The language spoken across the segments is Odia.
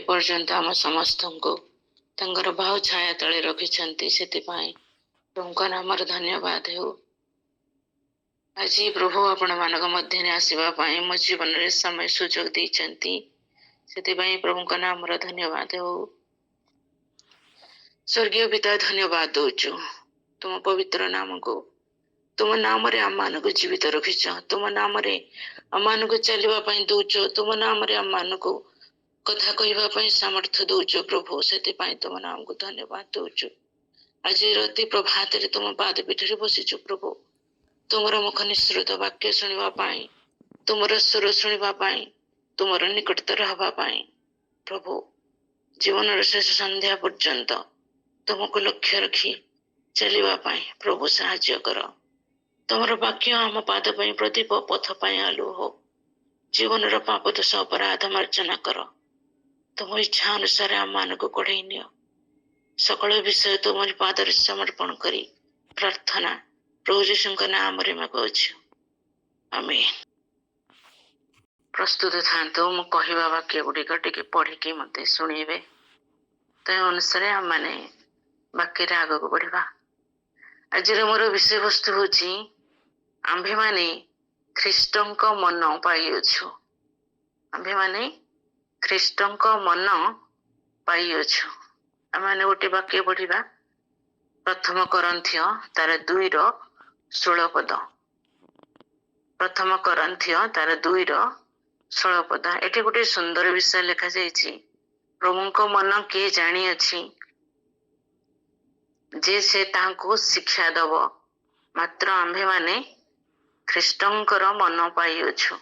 ଏପର୍ଯ୍ୟନ୍ତ ଆମ ସମସ୍ତଙ୍କୁ ତାଙ୍କର ବାହୁ ଛାୟା ତଳେ ରଖିଛନ୍ତି। ସେଥିପାଇଁ ପ୍ରଭୁଙ୍କ ନାମର ଧନ୍ୟବାଦ ହେଉ। ଆଜି ପ୍ରଭୁ ଆପଣମାନଙ୍କ ମଧ୍ୟରେ ଆସିବା ପାଇଁ ମୋ ଜୀବନରେ ସମୟ ସୁଯୋଗ ଦେଇଛନ୍ତି। ସେଥିପାଇଁ ପ୍ରଭୁଙ୍କ ନାମର ଧନ୍ୟବାଦ ହେଉ। ସ୍ୱର୍ଗୀୟ ପିତା, ଧନ୍ୟବାଦ ଦଉଛୁ ତୁମ ପବିତ୍ର ନାମକୁ। ତୁମ ନାମରେ ଆମମାନଙ୍କୁ ଜୀବିତ ରଖିଛ। ତୁମ ନାମରେ ଆମମାନଙ୍କୁ ଚାଲିବା ପାଇଁ ଦଉଛ। ତୁମ ନାମରେ ଆମମାନଙ୍କୁ କଥା କହିବା ପାଇଁ ସାମର୍ଥ୍ୟ ଦଉଛ ପ୍ରଭୁ। ସେଥିପାଇଁ ତୁମ ନାମକୁ ଧନ୍ୟବାଦ ଦଉଛୁ। ଆଜି ରାତି ପ୍ରଭାତରେ ତୁମ ପାଦ ପିଠରେ ବସିଛୁ ପ୍ରଭୁ। ତୁମର ମୁଖ ନିଃସୃତ ବାକ୍ୟ ଶୁଣିବା ପାଇଁ, ତୁମର ସ୍ୱର ଶୁଣିବା ପାଇଁ, ତୁମର ନିକଟତର ହେବା ପାଇଁ ପ୍ରଭୁ। ଜୀବନର ଶେଷ ସନ୍ଧ୍ୟା ପର୍ଯ୍ୟନ୍ତ ତୁମକୁ ଲକ୍ଷ୍ୟ ରଖି ଚାଲିବା ପାଇଁ ପ୍ରଭୁ ସାହାଯ୍ୟ କର। ତମର ବାକ୍ୟ ଆମ ପାଦ ପାଇଁ ପ୍ରଦୀପ, ପଥ ପାଇଁ ଆଲୁଅ। ଜୀବନର ପାପ ଦୋଷ ଅପରାଧ ମାର୍ଜନା କର। ତୁମ ଇଚ୍ଛା ଅନୁସାରେ ଆମମାନଙ୍କୁ କଢ଼େଇ ନିଅ। সকଳ ବିଷୟ ତୁମରି ପାଦରେ ସମର୍ପଣ କରି ପ୍ରାର୍ଥନା ପ୍ରଭୁ ଯୀଶୁଙ୍କ ନାମରେ ମାଗୁଅଛୁ, ଆମେନ୍। ପ୍ରସ୍ତୁତ ଥାନ୍ତୁ। ମୁଁ କହିବା ବାକ୍ୟ ଗୁଡ଼ିକ ଟିକେ ପଢିକି ମତେ ଶୁଣେଇବେ। ତ ଅନୁସାରେ ଆମମାନେ ବାକ୍ୟରେ ଆଗକୁ ବଢିବା। ଆଜିର ମୋର ବିଷୟବସ୍ତୁ ହଉଛି ଆମ୍ଭେମାନେ ଖ୍ରୀଷ୍ଟଙ୍କ ମନ ପାଇଅଛୁ। ଆମ୍ଭେମାନେ ଖ୍ରୀଷ୍ଟଙ୍କ ମନ ପାଇଅଛୁ। ଆମମାନେ ଗୋଟେ ବାକ୍ୟ ପଢିବା। ପ୍ରଥମ କରନ୍ଥୀୟ ତାର 2:16 ପଦ। ପ୍ରଥମ କରନ୍ଥୀୟ ତାର 2:16 ପଦ। ଏଠି ଗୋଟେ ସୁନ୍ଦର ବିଷୟ ଲେଖାଯାଇଛି। ପ୍ରଭୁଙ୍କ ମନ କିଏ ଜାଣିଅଛି ଯେ ସେ ତାହାଙ୍କୁ ଶିକ୍ଷା ଦବ। ମାତ୍ର ଆମ୍ଭେମାନେ ଖ୍ରୀଷ୍ଟଙ୍କର ମନ ପାଇଅଛୁ।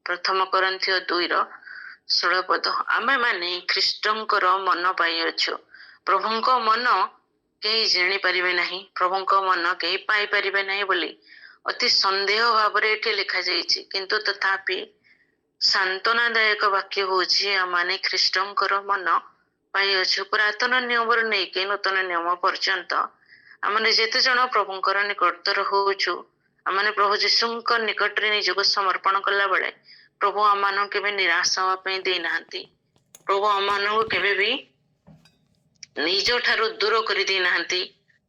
ପ୍ରଥମ କରନ୍ଥୀୟ 2:16 ପଦ। ଆମେମାନେ ଖ୍ରୀଷ୍ଟଙ୍କର ମନ ପାଇଅଛୁ। ପ୍ରଭୁଙ୍କ ମନ କେହି ଜାଣିପାରିବେ ନାହିଁ, ପ୍ରଭୁଙ୍କ ମନ କେହି ପାଇପାରିବେ ନାହିଁ ବୋଲି ଅତି ସନ୍ଦେହ ଭାବରେ ଏଠି ଲେଖାଯାଇଛି। କିନ୍ତୁ ତଥାପି ସାନ୍ତ୍ୱନାଦାୟକ ବାକ୍ୟ ହଉଛି ଆମମାନେ ଖ୍ରୀଷ୍ଟଙ୍କର ମନ ପାଇଅଛୁ। ପୁରାତନ ନିୟମରୁ ନେଇକି ନୂତନ ନିୟମ ପର୍ଯ୍ୟନ୍ତ ଆମମାନେ ଯେତେ ଜଣ ପ୍ରଭୁଙ୍କର ନିକଟତର ହଉଛୁ, ଆମମାନେ ପ୍ରଭୁ ଯୀଶୁଙ୍କ ନିକଟରେ ନିଜକୁ ସମର୍ପଣ କଲା ବେଳେ ପ୍ରଭୁ ଆମମାନଙ୍କୁ କେବେ ନିରାଶ ହବା ପାଇଁ ଦେଇନାହାନ୍ତି। ପ୍ରଭୁ ଆମମାନଙ୍କୁ କେବେ ବି ନିଜ ଠାରୁ ଦୂର କରି ଦେଇନାହାନ୍ତି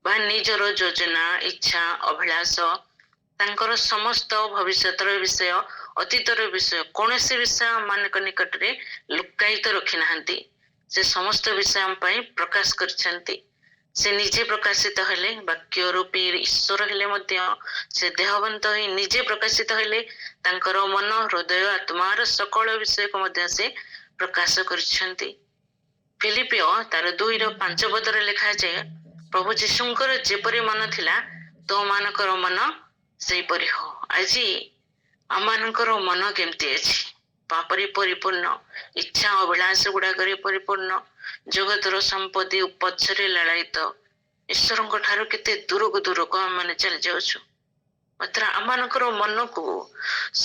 ବା ନିଜର ଯୋଜନା, ଇଚ୍ଛା, ଅଭିଳାଷ, ତାଙ୍କର ସମସ୍ତ ଭବିଷ୍ୟତର ବିଷୟ, ଅତୀତର ବିଷୟ, କୌଣସି ବିଷୟ ଆମମାନଙ୍କ ନିକଟରେ ଲୁକାୟିତ ରଖିନାହାନ୍ତି। ସେ ସମସ୍ତ ବିଷୟ ଆମ ପାଇଁ ପ୍ରକାଶ କରିଛନ୍ତି। ସେ ନିଜେ ପ୍ରକାଶିତ ହେଲେ, ବାକ୍ୟ ରୂପୀ ଈଶ୍ୱର ହେଲେ ମଧ୍ୟ ସେ ଦେହବନ୍ତ ହୋଇ ନିଜେ ପ୍ରକାଶିତ ହେଲେ। ତାଙ୍କର ମନ, ହୃଦୟ, ଆତ୍ମାର ସକଳ ବିଷୟକୁ ମଧ୍ୟ ସେ ପ୍ରକାଶ କରିଛନ୍ତି। ଫିଲିପିଓ ତାର 2:5 ପଦରେ ଲେଖାଯାଏ, ପ୍ରଭୁ ଯୀଶୁଙ୍କର ଯେପରି ମନ ଥିଲା ତୋମାନଙ୍କର ମନ ସେହିପରି ହଉ। ଆଜି ଆମମାନଙ୍କର ମନ କେମିତି ଅଛି? ପାପରେ ପରିପୂର୍ଣ୍ଣ, ଇଚ୍ଛା ଅଭିଳାଷ ଗୁଡାକରେ ପରିପୂର୍ଣ୍ଣ, ଜଗତର ସମ୍ପତ୍ତି ପଛରେ ଲାଳାୟିତ, ଈଶ୍ୱରଙ୍କ ଠାରୁ କେତେ ଦୂରକୁ ଆମମାନେ ଚାଲି ଯାଉଛୁ। ମାତ୍ର ଆମମାନଙ୍କର ମନକୁ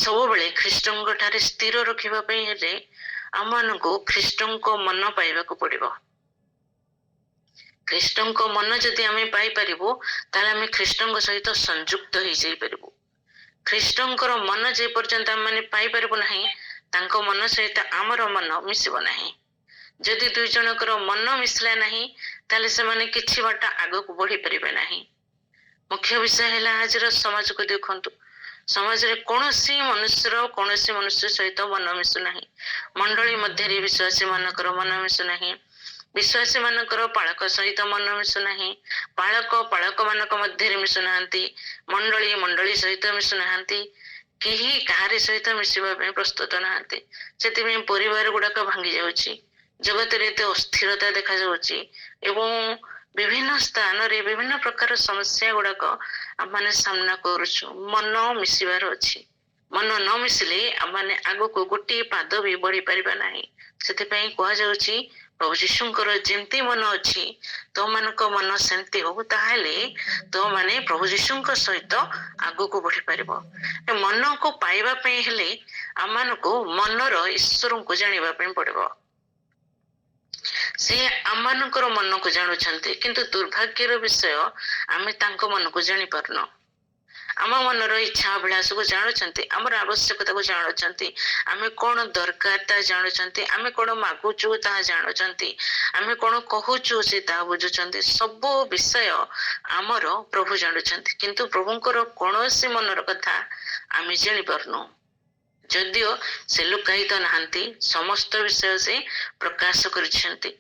ସବୁବେଳେ ଖ୍ରୀଷ୍ଟଙ୍କ ଠାରେ ସ୍ଥିର ରଖିବା ପାଇଁ ହେଲେ ଆମମାନଙ୍କୁ ଖ୍ରୀଷ୍ଟଙ୍କ ମନ ପାଇବାକୁ ପଡିବ। ଖ୍ରୀଷ୍ଟଙ୍କ ମନ ଯଦି ଆମେ ପାଇପାରିବୁ ତାହେଲେ ଆମେ ଖ୍ରୀଷ୍ଟଙ୍କ ସହିତ ସଂଯୁକ୍ତ ହେଇଯାଇପାରିବୁ। ଖ୍ରୀଷ୍ଟଙ୍କର ମନ ଯେ ପର୍ଯ୍ୟନ୍ତ ଆମମାନେ ପାଇପାରିବୁ ନାହିଁ, ତାଙ୍କ ମନ ସହିତ ଆମର ମନ ମିଶିବ ନାହିଁ। ଯଦି ଦୁଇ ଜଣଙ୍କର ମନ ମିଶିଲା ନାହିଁ ତାହେଲେ ସେମାନେ କିଛି ବାଟ ଆଗକୁ ବଢି ପାରିବେ ନାହିଁ। ମୁଖ୍ୟ ବିଷୟ ହେଲା ଆଜିର ସମାଜକୁ ଦେଖନ୍ତୁ। ସମାଜରେ କୌଣସି ମନୁଷ୍ୟ ସହିତ ମନ ମିଶୁନାହିଁ। ମଣ୍ଡଳୀ ମଧ୍ୟରେ ବିଶ୍ୱାସୀ ମାନଙ୍କର ମନ ମିଶୁନାହିଁ। ବିଶ୍ୱାସୀ ମାନଙ୍କର ପାଳକ ସହିତ ମନ ମିଶୁନାହିଁ। ପାଳକ ମାନଙ୍କ ମଧ୍ୟରେ ମିଶୁନାହାନ୍ତି। ମଣ୍ଡଳୀ ସହିତ ମିଶୁନାହାନ୍ତି। କେହି କାହାରି ସହିତ ମିଶିବା ପାଇଁ ପ୍ରସ୍ତୁତ ନାହାନ୍ତି। ସେଥିପାଇଁ ପରିବାର ଗୁଡାକ ଭାଙ୍ଗି ଯାଉଛି। ଜଗତରେ ଏତେ ଅସ୍ଥିରତା ଦେଖାଯାଉଛି ଏବଂ ବିଭିନ୍ନ ସ୍ଥାନରେ ବିଭିନ୍ନ ପ୍ରକାର ସମସ୍ୟା ଗୁଡାକ ଆମମାନେ ସାମ୍ନା କରୁଛୁ। ମନ ମିଶିବାର ଅଛି। ମନ ନ ମିଶିଲେ ଆମମାନେ ଆଗକୁ ଗୋଟିଏ ପାଦ ବି ବଢି ପାରିବା ନାହିଁ। ସେଥିପାଇଁ କୁହାଯାଉଛି, ପ୍ରଭୁ ଯୀଶୁଙ୍କର ଯେମିତି ମନ ଅଛି ତୋମାନଙ୍କ ମନ ସେମିତି ହଉ, ତାହେଲେ ତୋମାନେ ପ୍ରଭୁ ଯୀଶୁଙ୍କ ସହିତ ଆଗକୁ ବଢି ପାରିବ। ମନକୁ ପାଇବା ପାଇଁ ହେଲେ ଆମମାନଙ୍କୁ ମନର ଈଶ୍ୱରଙ୍କୁ ଜାଣିବା ପାଇଁ ପଡିବ। ସେ ଆମମାନଙ୍କର ମନକୁ ଜାଣୁଛନ୍ତି, କିନ୍ତୁ ଦୁର୍ଭାଗ୍ୟର ବିଷୟ ଆମେ ତାଙ୍କ ମନକୁ ଜାଣିପାରୁନୁ। ଆମ ମନର ଇଚ୍ଛା ଅଭିଳାଷକୁ ଜାଣୁଛନ୍ତି, ଆମର ଆବଶ୍ୟକତାକୁ ଜାଣୁଛନ୍ତି, ଆମେ କଣ ଦରକାର ତାହା ଜାଣୁଛନ୍ତି, ଆମେ କଣ ମାଗୁଛୁ ତାହା ଜାଣୁଛନ୍ତି, ଆମେ କଣ କହୁଛୁ ସେ ତାହା ବୁଝୁଛନ୍ତି। ସବୁ ବିଷୟ ଆମର ପ୍ରଭୁ ଜାଣୁଛନ୍ତି, କିନ୍ତୁ ପ୍ରଭୁଙ୍କର କୌଣସି ମନର କଥା ଆମେ ଜାଣିପାରୁନୁ। ଯଦିଓ ସେ ଲୁକାୟିତ ନାହାନ୍ତି, ସମସ୍ତ ବିଷୟ ସେ ପ୍ରକାଶ କରିଛନ୍ତି।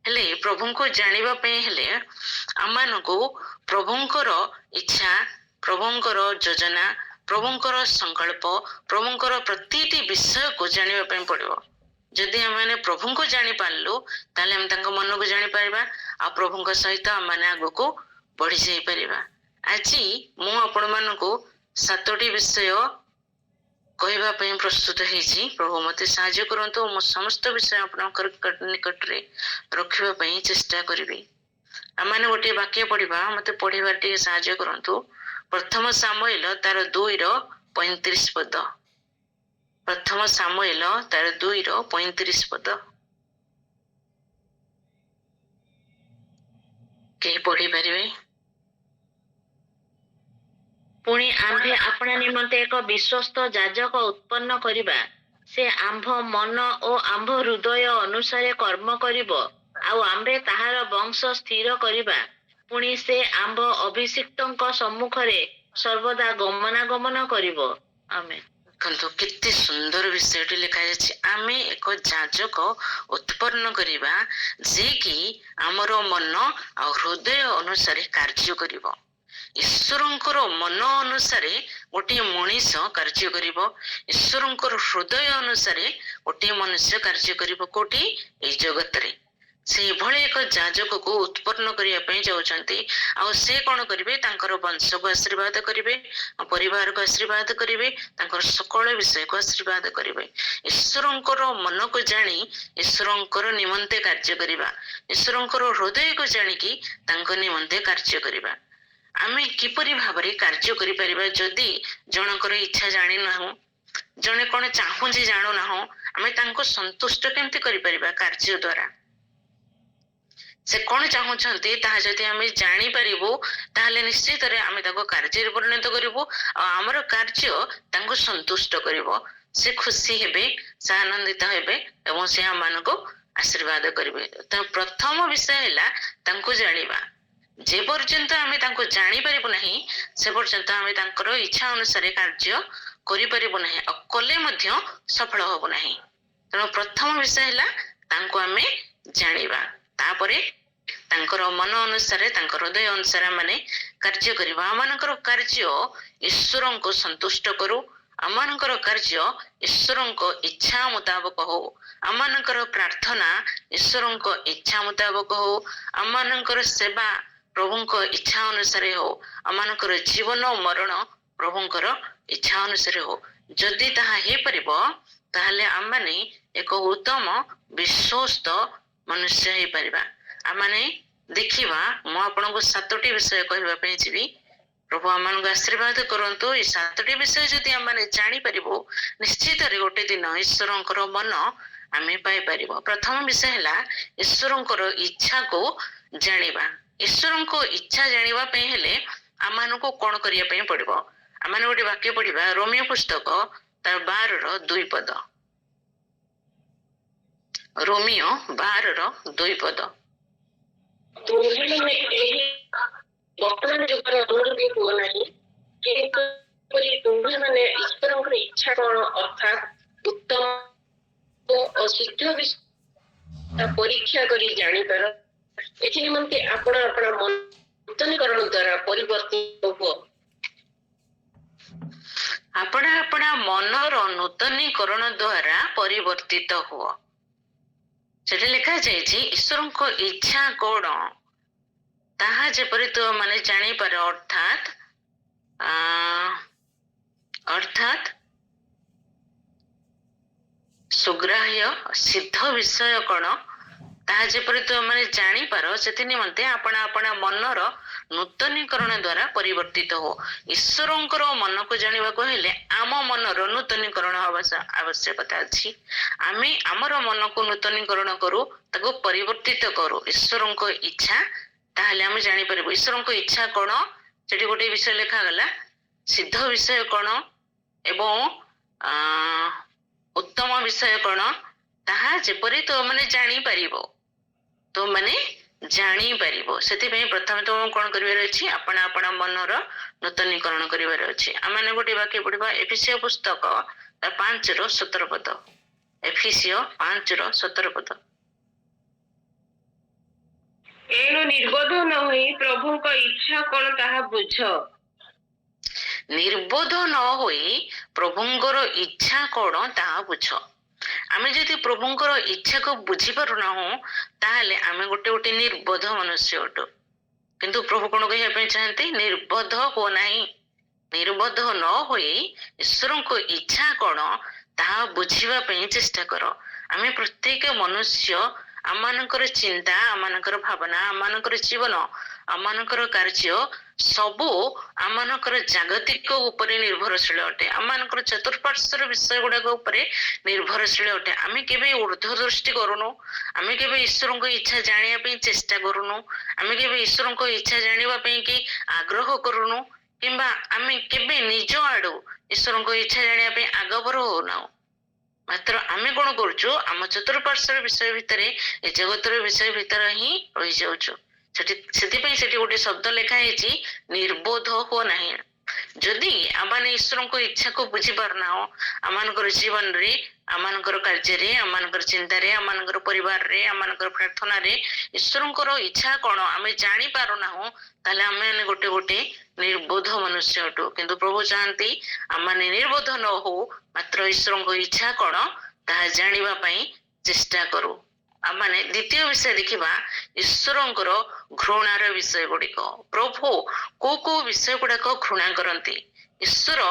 ହେଲେ ପ୍ରଭୁଙ୍କୁ ଜାଣିବା ପାଇଁ ହେଲେ ଆମମାନଙ୍କୁ ପ୍ରଭୁଙ୍କର ଇଚ୍ଛା, ପ୍ରଭୁଙ୍କର ଯୋଜନା, ପ୍ରଭୁଙ୍କର ସଂକଳ୍ପ, ପ୍ରଭୁଙ୍କର ପ୍ରତିଟି ବିଷୟକୁ ଜାଣିବା ପାଇଁ ପଡିବ। ଯଦି ଆମେ ପ୍ରଭୁଙ୍କୁ ଜାଣିପାରିଲୁ ତାହେଲେ ଆମେ ତାଙ୍କ ମନକୁ ଜାଣିପାରିବା, ଆଉ ପ୍ରଭୁଙ୍କ ସହିତ ଆମେ ଆଗକୁ ବଢି ଯାଇପାରିବା। ଆଜି ମୁଁ ଆପଣମାନଙ୍କୁ 7ଟି ବିଷୟ କହିବା ପାଇଁ ପ୍ରସ୍ତୁତ ହେଇଛି। ପ୍ରଭୁ ମତେ ସାହାଯ୍ୟ କରନ୍ତୁ, ମୁଁ ସମସ୍ତ ବିଷୟ ଆପଣଙ୍କ ନିକଟରେ ରଖିବା ପାଇଁ ଚେଷ୍ଟା କରିବି। ଆମେ ଗୋଟିଏ ବାକ୍ୟ ପଢିବା, ମତେ ପଢିବାରେ ଟିକେ ସାହାଯ୍ୟ କରନ୍ତୁ। ପ୍ରଥମ ସାମୁଏଲ ତାର 2:35 ପଦ। ପ୍ରଥମ ସାମୁଏଲ ତାର 2:35 ପଦ। କେହି ପଢିପାରିବେ? ପୁଣି ଆମ୍ଭେ ଆପଣା ନିମନ୍ତେ ଏକ ବିଶ୍ୱସ୍ତ ଯାଜକ ଉତ୍ପନ୍ନ କରିବା। ସେ ଆମ୍ଭ ମନ ଓ ଆମ୍ଭ ହୃଦୟ ଅନୁସାରେ କର୍ମ କରିବ, ଆଉ ଆମ୍ଭେ ତାହାର ବଂଶ ସ୍ଥିର କରିବା। ପୁଣି ସେ ଆମ୍ଭ ଅଭିଷିକ୍ତଙ୍କ ସମ୍ମୁଖରେ ସର୍ବଦା ଗମନାଗମନ କରିବ। ଆମେନ୍। ଦେଖନ୍ତୁ କେତେ ସୁନ୍ଦର ବିଷୟଟି ଲେଖାଯାଇଛି। ଆମେ ଏକ ଯାଜକ ଉତ୍ପନ୍ନ କରିବା, ଯିଏକି ଆମର ମନ ଆଉ ହୃଦୟ ଅନୁସାରେ କାର୍ଯ୍ୟ କରିବ। ଈଶ୍ୱରଙ୍କର ମନ ଅନୁସାରେ ଗୋଟିଏ ମଣିଷ କାର୍ଯ୍ୟ କରିବ, ଈଶ୍ୱରଙ୍କର ହୃଦୟ ଅନୁସାରେ ଗୋଟିଏ ମନୁଷ୍ୟ କାର୍ଯ୍ୟ କରିବ। କୋଉଠି? ଏଇ ଜଗତରେ। ସେଇଭଳି ଏକ ଯାଜକକୁ ଉତ୍ପନ୍ନ କରିବା ପାଇଁ ଯାଉଛନ୍ତି। ଆଉ ସେ କଣ କରିବେ? ତାଙ୍କର ବଂଶକୁ ଆଶୀର୍ବାଦ କରିବେ, ପରିବାରକୁ ଆଶୀର୍ବାଦ କରିବେ, ତାଙ୍କର ସକଳ ବିଷୟକୁ ଆଶୀର୍ବାଦ କରିବେ। ଈଶ୍ୱରଙ୍କର ମନକୁ ଜାଣି ଈଶ୍ୱରଙ୍କର ନିମନ୍ତେ କାର୍ଯ୍ୟ କରିବା, ଈଶ୍ୱରଙ୍କର ହୃଦୟକୁ ଜାଣିକି ତାଙ୍କ ନିମନ୍ତେ କାର୍ଯ୍ୟ କରିବା। ଆମେ କିପରି ଭାବରେ କାର୍ଯ୍ୟ କରିପାରିବା? ଯଦି ଜଣଙ୍କର ଇଚ୍ଛା ଜାଣିନାହୁଁ, ଜଣେ କଣ ଚାହୁଁଛି ଜାଣୁନାହୁଁ, ଆମେ ତାଙ୍କୁ ସନ୍ତୁଷ୍ଟ କେମିତି କରିପାରିବା? କାର୍ଯ୍ୟ ଦ୍ୱାରା। ସେ କଣ ଚାହୁଁଛନ୍ତି ତାହା ଯଦି ଆମେ ଜାଣିପାରିବୁ, ତାହେଲେ ନିଶ୍ଚିତରେ ଆମେ ତାକୁ କାର୍ଯ୍ୟରେ ପରିଣତ କରିବୁ, ଆଉ ଆମର କାର୍ଯ୍ୟ ତାଙ୍କୁ ସନ୍ତୁଷ୍ଟ କରିବ। ସେ ଖୁସି ହେବେ, ସେ ଆନନ୍ଦିତ ହେବେ, ଏବଂ ସେ ଆମମାନଙ୍କୁ ଆଶୀର୍ବାଦ କରିବେ। ତ ପ୍ରଥମ ବିଷୟ ହେଲା ତାଙ୍କୁ ଜାଣିବା। ଯେ ପର୍ଯ୍ୟନ୍ତ ଆମେ ତାଙ୍କୁ ଜାଣିପାରିବୁ ନାହିଁ, ସେ ପର୍ଯ୍ୟନ୍ତ ଆମେ ତାଙ୍କର ଇଚ୍ଛା ଅନୁସାରେ କାର୍ଯ୍ୟ କରିପାରିବୁ ନାହିଁ, ଆଉ କଲେ ମଧ୍ୟ ସଫଳ ହବ ନାହିଁ। ତେଣୁ ପ୍ରଥମ ବିଷୟ ହେଲା ତାଙ୍କୁ ଆମେ ଜାଣିବା। ତାପରେ ତାଙ୍କର ମନ ଅନୁସାରେ, ତାଙ୍କ ହୃଦୟ ଅନୁସାରେ ଆମେ କାର୍ଯ୍ୟ କରିବା। ଆମମାନଙ୍କର କାର୍ଯ୍ୟ ଈଶ୍ୱରଙ୍କୁ ସନ୍ତୁଷ୍ଟ କରୁ, ଆମମାନଙ୍କର କାର୍ଯ୍ୟ ଈଶ୍ୱରଙ୍କ ଇଚ୍ଛା ମୁତାବକ ହଉ, ଆମମାନଙ୍କର ପ୍ରାର୍ଥନା ଈଶ୍ୱରଙ୍କ ଇଚ୍ଛା ମୁତାବକ ହଉ, ଆମମାନଙ୍କର ସେବା ପ୍ରଭୁଙ୍କ ଇଚ୍ଛା ଅନୁସାରେ ହଉ, ଆମମାନଙ୍କର ଜୀବନ ମରଣ ପ୍ରଭୁଙ୍କର ଇଚ୍ଛା ଅନୁସାରେ ହଉ। ଯଦି ତାହା ହେଇପାରିବ, ତାହେଲେ ଆମମାନେ ଏକ ଉତ୍ତମ ବିଶ୍ୱସ୍ତ ମନୁଷ୍ୟ ହେଇପାରିବା। ଆମମାନେ ଦେଖିବା, ମୁଁ ଆପଣଙ୍କୁ 7ଟି ବିଷୟ କହିବା ପାଇଁ ଯିବି। ପ୍ରଭୁ ଆମମାନଙ୍କୁ ଆଶୀର୍ବାଦ କରନ୍ତୁ। ଏଇ 7ଟି ବିଷୟ ଯଦି ଆମେ ଜାଣିପାରିବୁ, ନିଶ୍ଚିତରେ ଗୋଟେ ଦିନ ଈଶ୍ୱରଙ୍କର ମନ ଆମେ ପାଇପାରିବ। ପ୍ରଥମ ବିଷୟ ହେଲା ଈଶ୍ୱରଙ୍କର ଇଚ୍ଛାକୁ ଜାଣିବା। ଈଶ୍ୱରଙ୍କ ଇଚ୍ଛା ଜାଣିବା ପାଇଁ ହେଲେ ଆମମାନଙ୍କୁ କଣ କରିବା ପାଇଁ ପଡିବ? ଆମେ ଗୋଟେ ବାକ୍ୟ ପଢିବା, ରୋମିଓ ପୁସ୍ତକ ତାର 12:2 ପଦ। ରୋମିଓ 12:2 ପଦ। ତୁମ୍ଭେମାନେ ଏହି ବର୍ତ୍ତମାନ ଯୁଗର ଅନୁରୂପୀ ହୁଅ ନାହିଁ, କିନ୍ତୁ ତୁମ୍ଭେମାନେ ଈଶ୍ୱରଙ୍କର ଇଚ୍ଛା କଣ, ଅର୍ଥାତ୍ ଉତ୍ତମ ଓ ଶୁଦ୍ଧ ବିଷୟ ପରୀକ୍ଷା କରି ଜାଣିପାର। ଏଥି ନିମନ୍ତେ ଆପଣ ଆପଣ ନୂତନୀକରଣ ଦ୍ୱାରା ପରିବର୍ତ୍ତିତ ହୁଅ। ଆପଣା ଆପଣା ମନର ନୂତନୀକରଣ ଦ୍ୱାରା ପରିବର୍ତ୍ତିତ ହୁଅ। ସେଠି ଲେଖାଯାଇଛି ଈଶ୍ୱରଙ୍କ ଇଚ୍ଛା କଣ ତାହା ଯେପରି ତୁମେମାନେ ଜାଣିପାର, ଅର୍ଥାତ୍ ସୁଗ୍ରାହ୍ୟ ସିଦ୍ଧ ବିଷୟ କଣ ତାହା ଯେପରି ତୁମେମାନେ ଜାଣିପାର, ସେଥି ନିମନ୍ତେ ଆପଣା ଆପଣା ମନର ନୂତନୀକରଣ ଦ୍ୱାରା ପରିବର୍ତ୍ତିତ ହୁଅ। ଈଶ୍ୱରଙ୍କର ମନକୁ ଜାଣିବାକୁ ହେଲେ ଆମ ମନର ନୂତନୀକରଣ ଆବଶ୍ୟକତା ଅଛି। ଆମେ ଆମର ମନକୁ ନୂତନୀକରଣ କରୁ, ତାକୁ ପରିବର୍ତ୍ତିତ କରୁ ଈଶ୍ୱରଙ୍କ ଇଚ୍ଛା, ତାହେଲେ ଆମେ ଜାଣିପାରିବୁ ଈଶ୍ୱରଙ୍କ ଇଚ୍ଛା କଣ। ସେଠି ଗୋଟେ ବିଷୟ ଲେଖାଗଲା, ସିଦ୍ଧ ବିଷୟ କଣ ଏବଂ ଉତ୍ତମ ବିଷୟ କଣ ତାହା ଯେପରି ତୁମମାନେ ଜାଣିପାରିବ। ସେଥିପାଇଁ ପ୍ରଥମେ ତୁମକୁ କଣ କରିବାର ଅଛି, ଆପଣ ଆପଣ ମନର ନୂତନୀକରଣ କରିବାର ଅଛି। ଆମେ ଗୋଟେ ବାକ୍ୟ ପଢିବା ଏଫେସିୟ ପୁସ୍ତକ 5:17 ପଦ। ଏଫେସିୟ 5:17 ପଦ। ଏଣୁ ନିର୍ବୋଧ ନ ହୋଇ ପ୍ରଭୁଙ୍କ ଇଚ୍ଛା କଣ ତାହା ବୁଝ। ନିର୍ବୋଧ ନ ହୋଇ ପ୍ରଭୁଙ୍କର ଇଚ୍ଛା କଣ ତାହା ବୁଝ। ଆମେ ଯଦି ପ୍ରଭୁଙ୍କର ଇଚ୍ଛାକୁ ବୁଝିପାରୁନାହୁଁ ତାହେଲେ ଆମେ ଗୋଟେ ନିର୍ବୋଧ ମନୁଷ୍ୟ ଅଟୁ। କିନ୍ତୁ ପ୍ରଭୁ କଣ କହିବା ପାଇଁ ଚାହାନ୍ତି, ନିର୍ବୋଧ ହୁଅ ନାହିଁ। ନିର୍ବୋଧ ନ ହୋଇ ଈଶ୍ୱରଙ୍କ ଇଚ୍ଛା କଣ ତାହା ବୁଝିବା ପାଇଁ ଚେଷ୍ଟା କର। ଆମେ ପ୍ରତ୍ୟେକ ମନୁଷ୍ୟ ଆମମାନଙ୍କର ଚିନ୍ତା, ଆମମାନଙ୍କର ଭାବନା, ଆମମାନଙ୍କର ଜୀବନ, ଆମମାନଙ୍କର କାର୍ଯ୍ୟ ସବୁ ଆମମାନଙ୍କର ଜାଗତିକ ଉପରେ ନିର୍ଭରଶୀଳ ଅଟେ। ଆମମାନଙ୍କର ଚତୁଃପାର୍ଶ୍ୱର ବିଷୟ ଗୁଡାକ ଉପରେ ନିର୍ଭରଶୀଳ ଅଟେ। ଆମେ କେବେ ଉର୍ଦ୍ଧ୍ୱ ଦୃଷ୍ଟି କରୁନୁ। ଆମେ କେବେ ଈଶ୍ୱରଙ୍କ ଇଚ୍ଛା ଜାଣିବା ପାଇଁ ଚେଷ୍ଟା କରୁନୁ। ଆମେ କେବେ ଈଶ୍ୱରଙ୍କ ଇଚ୍ଛା ଜାଣିବା ପାଇଁ କି ଆଗ୍ରହ କରୁନୁ, କିମ୍ବା ଆମେ କେବେ ନିଜ ଆଡୁ ଈଶ୍ୱରଙ୍କ ଇଚ୍ଛା ଜାଣିବା ପାଇଁ ଆଗଭର ହଉନାହୁଁ। ମାତ୍ର ଆମେ କଣ କରୁଛୁ, ଆମ ଚତୁଃପାର୍ଶ୍ୱର ବିଷୟ ଭିତରେ, ଏ ଜଗତର ବିଷୟ ଭିତରେ ହିଁ ରହିଯାଉଛୁ। ସେଥିପାଇଁ ସେଠି ଗୋଟେ ଶବ୍ଦ ଲେଖା ହେଇଛି, ନିର୍ବୋଧ ହୁଅ ନାହିଁ। ଯଦି ଆମମାନେ ଈଶ୍ୱରଙ୍କ ଇଚ୍ଛାକୁ ବୁଝିପାରୁନାହୁଁ, ଆମମାନଙ୍କର ଜୀବନରେ, ଆମମାନଙ୍କର କାର୍ଯ୍ୟରେ, ଆମମାନଙ୍କର ଚିନ୍ତାରେ, ଆମମାନଙ୍କର ପରିବାରରେ, ଆମମାନଙ୍କର ପ୍ରାର୍ଥନାରେ ଈଶ୍ୱରଙ୍କର ଇଚ୍ଛା କଣ ଆମେ ଜାଣିପାରୁନାହୁଁ, ତାହେଲେ ଆମେ ଗୋଟେ ନିର୍ବୋଧ ମନୁଷ୍ୟ ଅଟୁ। କିନ୍ତୁ ପ୍ରଭୁ ଚାହାନ୍ତି ଆମମାନେ ନିର୍ବୋଧ ନ ହଉ, ମାତ୍ର ଈଶ୍ୱରଙ୍କ ଇଚ୍ଛା କଣ ତାହା ଜାଣିବା ପାଇଁ ଚେଷ୍ଟା କରୁ। ଆମମାନେ ଦ୍ୱିତୀୟ ବିଷୟ ଦେଖିବା, ଈଶ୍ୱରଙ୍କର ଘୃଣାର ବିଷୟ ଗୁଡିକ। ପ୍ରଭୁ କୋଉ ବିଷୟ ଗୁଡାକ ଘୃଣା କରନ୍ତି? ଈଶ୍ୱର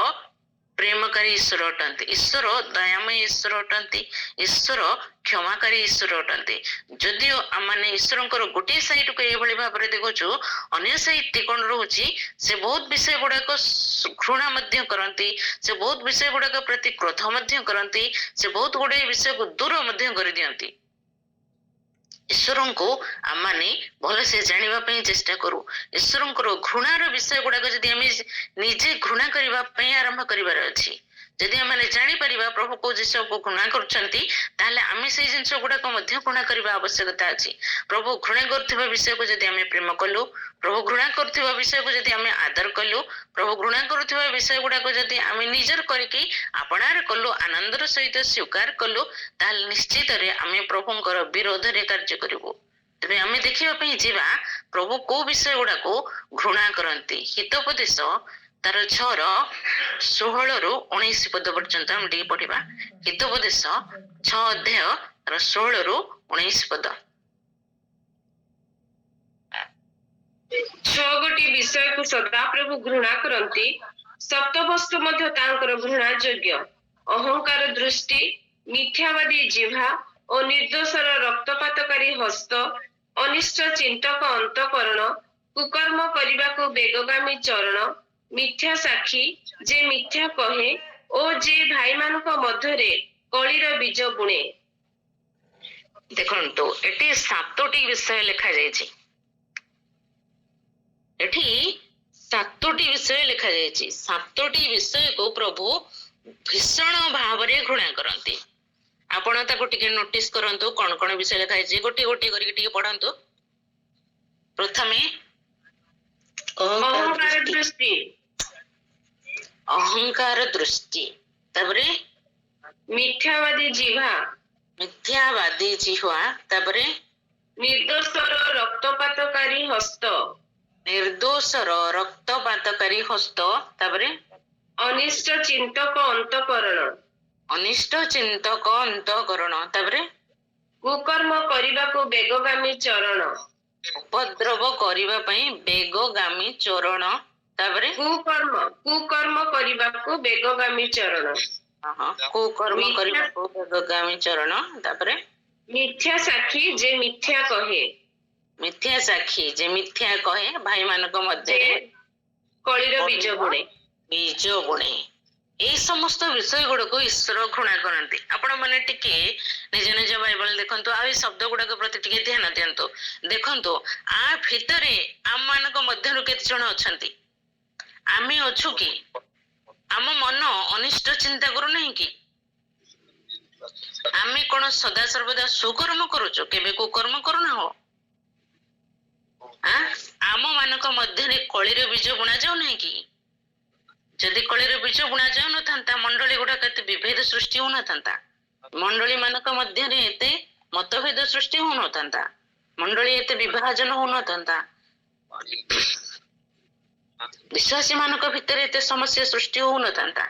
ପ୍ରେମକାରୀ ଈଶ୍ୱର ଅଟନ୍ତି। ଈଶ୍ୱର ଦୟାମୟ ଈଶ୍ୱର ଅଟନ୍ତି। ଈଶ୍ୱର କ୍ଷମାକାରୀ ଈଶ୍ୱର ଅଟନ୍ତି। ଯଦିଓ ଆମମାନେ ଈଶ୍ୱରଙ୍କର ଗୋଟିଏ ସାଇଡକୁ ଏଇଭଳି ଭାବରେ ଦେଖୁଛୁ, ଅନ୍ୟ ସାଇଡଟି କଣ ରହୁଛି, ସେ ବହୁତ ବିଷୟ ଗୁଡାକ ଘୃଣା ମଧ୍ୟ କରନ୍ତି। ସେ ବହୁତ ବିଷୟ ଗୁଡାକ ପ୍ରତି କ୍ରୋଧ ମଧ୍ୟ କରନ୍ତି। ସେ ବହୁତ ଗୁଡାଏ ବିଷୟକୁ ଦୂର ମଧ୍ୟ କରିଦିଅନ୍ତି। ଈଶ୍ୱରଙ୍କୁ ଆମମାନେ ଭଲସେ ଜାଣିବା ପାଇଁ ଚେଷ୍ଟା କରୁ। ଈଶ୍ୱରଙ୍କର ଘୃଣାର ବିଷୟ ଗୁଡାକ ଯଦି ଆମେ ନିଜେ ଘୃଣା କରିବା ପାଇଁ ଆରମ୍ଭ କରିବାର ଅଛି, ଯଦି ଆମେ ଜାଣିପାରିବା ପ୍ରଭୁ କୋଉ ଜିନିଷକୁ ଘୃଣା କରୁଛନ୍ତି, ତାହେଲେ ଆମେ ସେଇ ଜିନିଷ ଗୁଡାକ ମଧ୍ୟ ଘୃଣା କରିବା ଆବଶ୍ୟକତା ଅଛି। ପ୍ରଭୁ ଘୃଣା କରୁଥିବା ବିଷୟକୁ ଯଦି ଆମେ ପ୍ରେମ କଲୁ, ପ୍ରଭୁ ଘୃଣା କରୁଥିବା ବିଷୟକୁ ଯଦି ଆମେ ଆଦର କଲୁ, ପ୍ରଭୁ ଘୃଣା କରୁଥିବା ବିଷୟ ଗୁଡାକ ଯଦି ଆମେ ନିଜର କରିକି ଆପଣାର କଲୁ, ଆନନ୍ଦର ସହିତ ସ୍ୱୀକାର କଲୁ, ତାହେଲେ ନିଶ୍ଚିତରେ ଆମେ ପ୍ରଭୁଙ୍କର ବିରୋଧରେ କାର୍ଯ୍ୟ କରିବୁ। ତେବେ ଆମେ ଦେଖିବା ପାଇଁ ଯିବା ପ୍ରଭୁ କୋଉ ବିଷୟ ଗୁଡାକୁ ଘୃଣା କରନ୍ତି। ହିତୋପଦେଶ ତାର 6:16-19 ପଦ ପର୍ଯ୍ୟନ୍ତ ଆମେ ଟିକେ ପଢିବା। ହିତୋପଦେଶ 6:16-19 ପଦ। 6 ବିଷୟକୁ ସଦାପ୍ରଭୁ ଘୃଣା କରନ୍ତି, ସପ୍ତବସ୍ତୁ ମଧ୍ୟ ତାଙ୍କର ଘୃଣା ଯୋଗ୍ୟ। ଅହଙ୍କାର ଦୃଷ୍ଟି, ମିଥ୍ୟାବାଦୀ ଜିହ୍ବା ଓ ନିର୍ଦ୍ଦୋଷର ରକ୍ତପାତକାରୀ ହସ୍ତ, ଅନିଷ୍ଟ ଚିନ୍ତକ ଅନ୍ତଃକରଣ, କୁକର୍ମ କରିବାକୁ ବେଗଗାମୀ ଚରଣ, ମିଥ୍ୟା ସାକ୍ଷୀ ଯେ ମିଥ୍ୟା କହେ ଓ ଯେ ଭାଇମାନଙ୍କ ମଧ୍ୟରେ କଳିର ବୀଜ ବୁଣେ। ଦେଖନ୍ତୁ, ଏଠି 7ଟି ବିଷୟ ଲେଖାଯାଇଛି। ଏଠି 7ଟି ବିଷୟ ଲେଖାଯାଇଛି। 7ଟି ବିଷୟକୁ ପ୍ରଭୁ ଭୀଷଣ ଭାବରେ ଘୃଣା କରନ୍ତି। ଆପଣ ତାକୁ ଟିକେ ନୋଟିସ କରନ୍ତୁ, କଣ କଣ ବିଷୟ ଲେଖାଯାଇଛି, ଗୋଟିଏ ଗୋଟିଏ କରିକି ଟିକେ ପଢନ୍ତୁ। ପ୍ରଥମେ ଅହଙ୍କାର ଦୃଷ୍ଟି, ତାପରେ ମିଥ୍ୟାବାଦୀ ଜିହ୍ବା, ତାପରେ ନିର୍ଦ୍ଦୋଷର ରକ୍ତପାତକାରୀ ହସ୍ତ, ତାପରେ ଅନିଷ୍ଟ ଚିନ୍ତକ ଅନ୍ତଃକରଣ, ତାପରେ କୁକର୍ମ କରିବାକୁ ବେଗଗାମୀ ଚରଣ, ଉପଦ୍ରବ କରିବା ପାଇଁ ବେଗଗାମୀ ଚରଣ, ତାପରେ କୁକର୍ମ କରିବାକୁ ବେଗଗାମୀ ଚରଣ, ତାପରେ ମିଥ୍ୟା ସାକ୍ଷୀ ଯେ ମିଥ୍ୟା କହେ, ଭାଇମାନଙ୍କ ମଧ୍ୟରେ କଳିର ବୀଜ ବୁଣେ। ଏଇ ସମସ୍ତ ବିଷୟ ଗୁଡକୁ ଈଶ୍ୱର ଘୃଣା କରନ୍ତି। ଆପଣ ମାନେ ଟିକେ ନିଜ ନିଜ ବାଇବଲ ଦେଖନ୍ତୁ, ଆଉ ଏଇ ଶବ୍ଦ ଗୁଡାକ ପ୍ରତି ଟିକେ ଧ୍ୟାନ ଦିଅନ୍ତୁ। ଦେଖନ୍ତୁ, ଆ ଭିତରେ ଆମ ମାନଙ୍କ ମଧ୍ୟରୁ କେତେ ଜଣ ଅଛନ୍ତି? ଆମେ ଅଛୁ କି? ଆମ ମନ ଅନିଷ୍ଟ ଚିନ୍ତା କରୁନାହିଁ କି? ଆମେ କଣ ସଦା ସର୍ବଦା ସୁକର୍ମ କରୁଛୁ, କେବେ କୁକର୍ମ କରୁନାହୁଁ? ଆମ ମାନଙ୍କ ମଧ୍ୟରେ କଳିର ବୀଜ ବୁଣା ଯାଉନାହିଁ କି? ଯଦି କଳିର ବୀଜ ବୁଣା ଯାଉନଥାନ୍ତା ମଣ୍ଡଳୀ ଗୁଡାକ ଏତେ ବିଭେଦ ସୃଷ୍ଟି ହଉନଥାନ୍ତା, ମଣ୍ଡଳୀ ମାନଙ୍କ ମଧ୍ୟରେ ଏତେ ମତଭେଦ ସୃଷ୍ଟି ହଉନଥାନ୍ତା, ମଣ୍ଡଳୀ ଏତେ ବିଭାଜନ ହଉନଥାନ୍ତା, ବିଶ୍ୱାସୀ ମାନଙ୍କ ଭିତରେ ଏତେ ସମସ୍ୟା ସୃଷ୍ଟି ହଉନଥାନ୍ତା।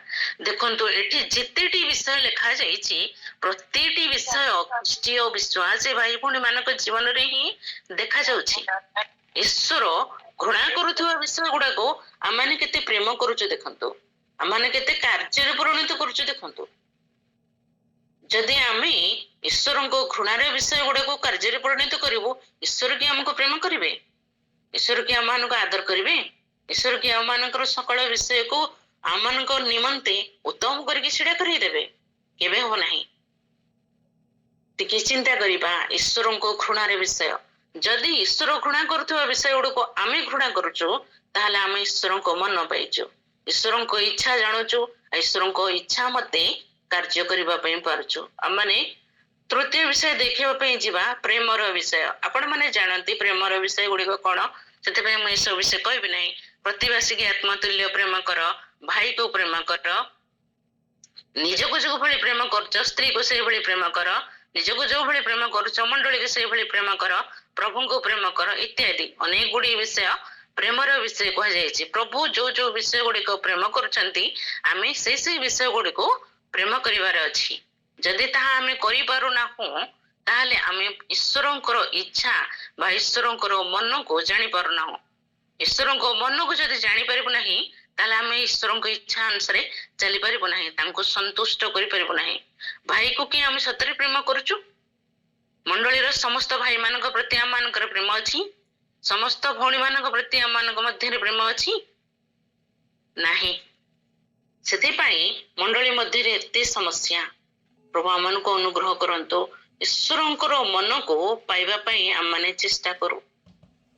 ଦେଖନ୍ତୁ ଏଠି ଯେତେଟି ବିଷୟ ଲେଖା ଯାଇଛି ପ୍ରତିଟି ବିଷୟ ଖ୍ରୀଷ୍ଟୀୟ ବିଶ୍ୱାସୀ ଭାଇ ଭଉଣୀ ମାନଙ୍କ ଜୀବନରେ ହିଁ ଦେଖାଯାଉଛି। ଈଶ୍ୱର ଘୃଣା କରୁଥିବା ବିଷୟ ଗୁଡାକୁ ଆମମାନେ କେତେ ପ୍ରେମ କରୁଛୁ ଦେଖନ୍ତୁ, ଆମମାନେ କେତେ କାର୍ଯ୍ୟରେ ପରିଣତ କରୁଛୁ ଦେଖନ୍ତୁ। ଯଦି ଆମେ ଈଶ୍ୱରଙ୍କ ଘୃଣାର ବିଷୟ ଗୁଡାକୁ କାର୍ଯ୍ୟରେ ପରିଣତ କରିବୁ, ଈଶ୍ୱର କି ଆମକୁ ପ୍ରେମ କରିବେ? ଈଶ୍ୱର କି ଆମମାନଙ୍କୁ ଆଦର କରିବେ? ଈଶ୍ୱର କି ଆମମାନଙ୍କର ସକଳ ବିଷୟକୁ ଆମମାନଙ୍କ ନିମନ୍ତେ ଉତ୍ତମ କରିକି ଛିଡା କରେଇଦେବେ? କେବେ ହବ ନାହିଁ। ଟିକେ ଚିନ୍ତା କରିବା ଈଶ୍ୱରଙ୍କ ଘୃଣାର ବିଷୟ। ଯଦି ଈଶ୍ୱର ଘୃଣା କରୁଥିବା ବିଷୟ ଗୁଡିକୁ ଆମେ ଘୃଣା କରୁଛୁ, ତାହେଲେ ଆମେ ଈଶ୍ୱରଙ୍କ ମନ ପାଇଛୁ, ଈଶ୍ୱରଙ୍କ ଇଚ୍ଛା ଜାଣୁଛୁ, ଈଶ୍ୱରଙ୍କ ଇଚ୍ଛା ମତେ କାର୍ଯ୍ୟ କରିବା ପାଇଁ ପାରୁଛୁ। ଆମମାନେ ତୃତୀୟ ବିଷୟ ଦେଖିବା ପାଇଁ ଯିବା, ପ୍ରେମର ବିଷୟ। ଆପଣ ମାନେ ଜାଣନ୍ତି ପ୍ରେମର ବିଷୟ ଗୁଡିକ କଣ, ସେଥିପାଇଁ ମୁଁ ଏସବୁ ବିଷୟ କହିବି ନାହିଁ। ପ୍ରତିବାସୀକି ଆତ୍ମତୁଲ୍ୟ ପ୍ରେମ କର, ଭାଇକୁ ପ୍ରେମ କର, ନିଜକୁ ଯୋଉ ଭଳି ପ୍ରେମ କରୁଛ ସ୍ତ୍ରୀକୁ ସେଇଭଳି ପ୍ରେମ କର, ନିଜକୁ ଯୋଉ ଭଳି ପ୍ରେମ କରୁଛ ମଣ୍ଡଳୀକୁ ସେଇଭଳି ପ୍ରେମ କର, ପ୍ରଭୁଙ୍କୁ ପ୍ରେମ କର, ଇତ୍ୟାଦି ଅନେକ ଗୁଡିଏ ବିଷୟ ପ୍ରେମର ବିଷୟ କୁହାଯାଇଛି। ପ୍ରଭୁ ଯୋଉ ଯୋଉ ବିଷୟ ଗୁଡିକ ପ୍ରେମ କରୁଛନ୍ତି, ଆମେ ସେଇ ବିଷୟ ଗୁଡିକୁ ପ୍ରେମ କରିବାର ଅଛି। ଯଦି ତାହା ଆମେ କରିପାରୁନାହୁଁ, ତାହେଲେ ଆମେ ଈଶ୍ୱରଙ୍କର ଇଚ୍ଛା ବା ଈଶ୍ୱରଙ୍କର ମନକୁ ଜାଣିପାରୁନାହୁଁ। ଈଶ୍ୱରଙ୍କ ମନକୁ ଯଦି ଜାଣିପାରିବୁ ନାହିଁ, ତାହେଲେ ଆମେ ଈଶ୍ୱରଙ୍କ ଇଚ୍ଛା ଅନୁସାରେ ଚାଲିପାରିବୁ ନାହିଁ, ତାଙ୍କୁ ସନ୍ତୁଷ୍ଟ କରିପାରିବୁ ନାହିଁ। ଭାଇକୁ କି ଆମେ ସତରେ ପ୍ରେମ କରୁଛୁ? ମଣ୍ଡଳୀର ସମସ୍ତ ଭାଇ ମାନଙ୍କ ପ୍ରତି ଆମମାନଙ୍କର ପ୍ରେମ ଅଛି? ସମସ୍ତ ଭଉଣୀ ମାନଙ୍କ ପ୍ରତି ଆମମାନଙ୍କ ମଧ୍ୟରେ ପ୍ରେମ ଅଛି? ନାହିଁ। ସେଥିପାଇଁ ମଣ୍ଡଳୀ ମଧ୍ୟରେ ଏତେ ସମସ୍ୟା। ପ୍ରଭୁ ଆମମାନଙ୍କୁ ଅନୁଗ୍ରହ କରନ୍ତୁ, ଈଶ୍ୱରଙ୍କର ମନକୁ ପାଇବା ପାଇଁ ଆମମାନେ ଚେଷ୍ଟା କରୁ।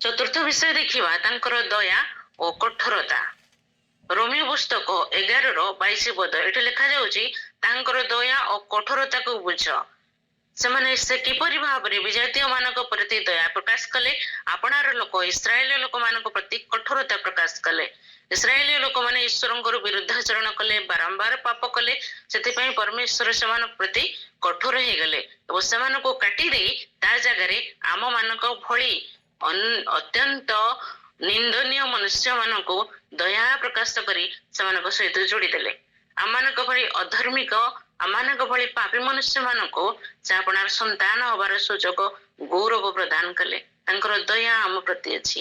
ଚତୁର୍ଥ ବିଷୟ ଦେଖିବା, ତାଙ୍କର ଦୟା ଓ କଠୋରତା। ରୋମିଓ ପୁସ୍ତକ 11:22 ପଦ, ଏଠି ଲେଖାଯାଉଛି ତାଙ୍କର ଦୟା ଓ କଠୋରତାକୁ ବୁଝ। ସେମାନେ ସେ କିପରି ଭାବରେ ବିଜାତୀୟ ମାନଙ୍କ ପ୍ରତି ଦୟା ପ୍ରକାଶ କଲେ, ଆପଣାର ଲୋକ ଇସ୍ରାଏଲ ଲୋକମାନଙ୍କ ପ୍ରତି କଠୋରତା ପ୍ରକାଶ କଲେ। ଇସ୍ରାଏଲ ଲୋକମାନେ ଈଶ୍ୱରଙ୍କର ବିରୁଦ୍ଧାଚରଣ କଲେ, ବାରମ୍ବାର ପାପ କଲେ, ସେଥିପାଇଁ ପରମେଶ୍ୱର ସେମାନଙ୍କ ପ୍ରତି କଠୋର ହେଇଗଲେ ଏବଂ ସେମାନଙ୍କୁ କାଟି ଦେଇ ତା ଜାଗାରେ ଆମ ମାନଙ୍କ ଭଳି ଅତ୍ୟନ୍ତ ନିନ୍ଦନୀୟ ମନୁଷ୍ୟ ମାନଙ୍କୁ ଦୟା ପ୍ରକାଶ କରି ସେମାନଙ୍କ ସହିତ ଯୋଡିଦେଲେ। ଆମମାନଙ୍କ ଭଳି ଅଧର୍ମିକ, ଆମମାନଙ୍କ ଭଳି ପାପୀ ମନୁଷ୍ୟ ମାନଙ୍କୁ ସେ ଆପଣାର ସନ୍ତାନ ହବାର ସୁଯୋଗ ଗୌରବ ପ୍ରଦାନ କଲେ। ତାଙ୍କର ଦୟା ଆମ ପ୍ରତି ଅଛି।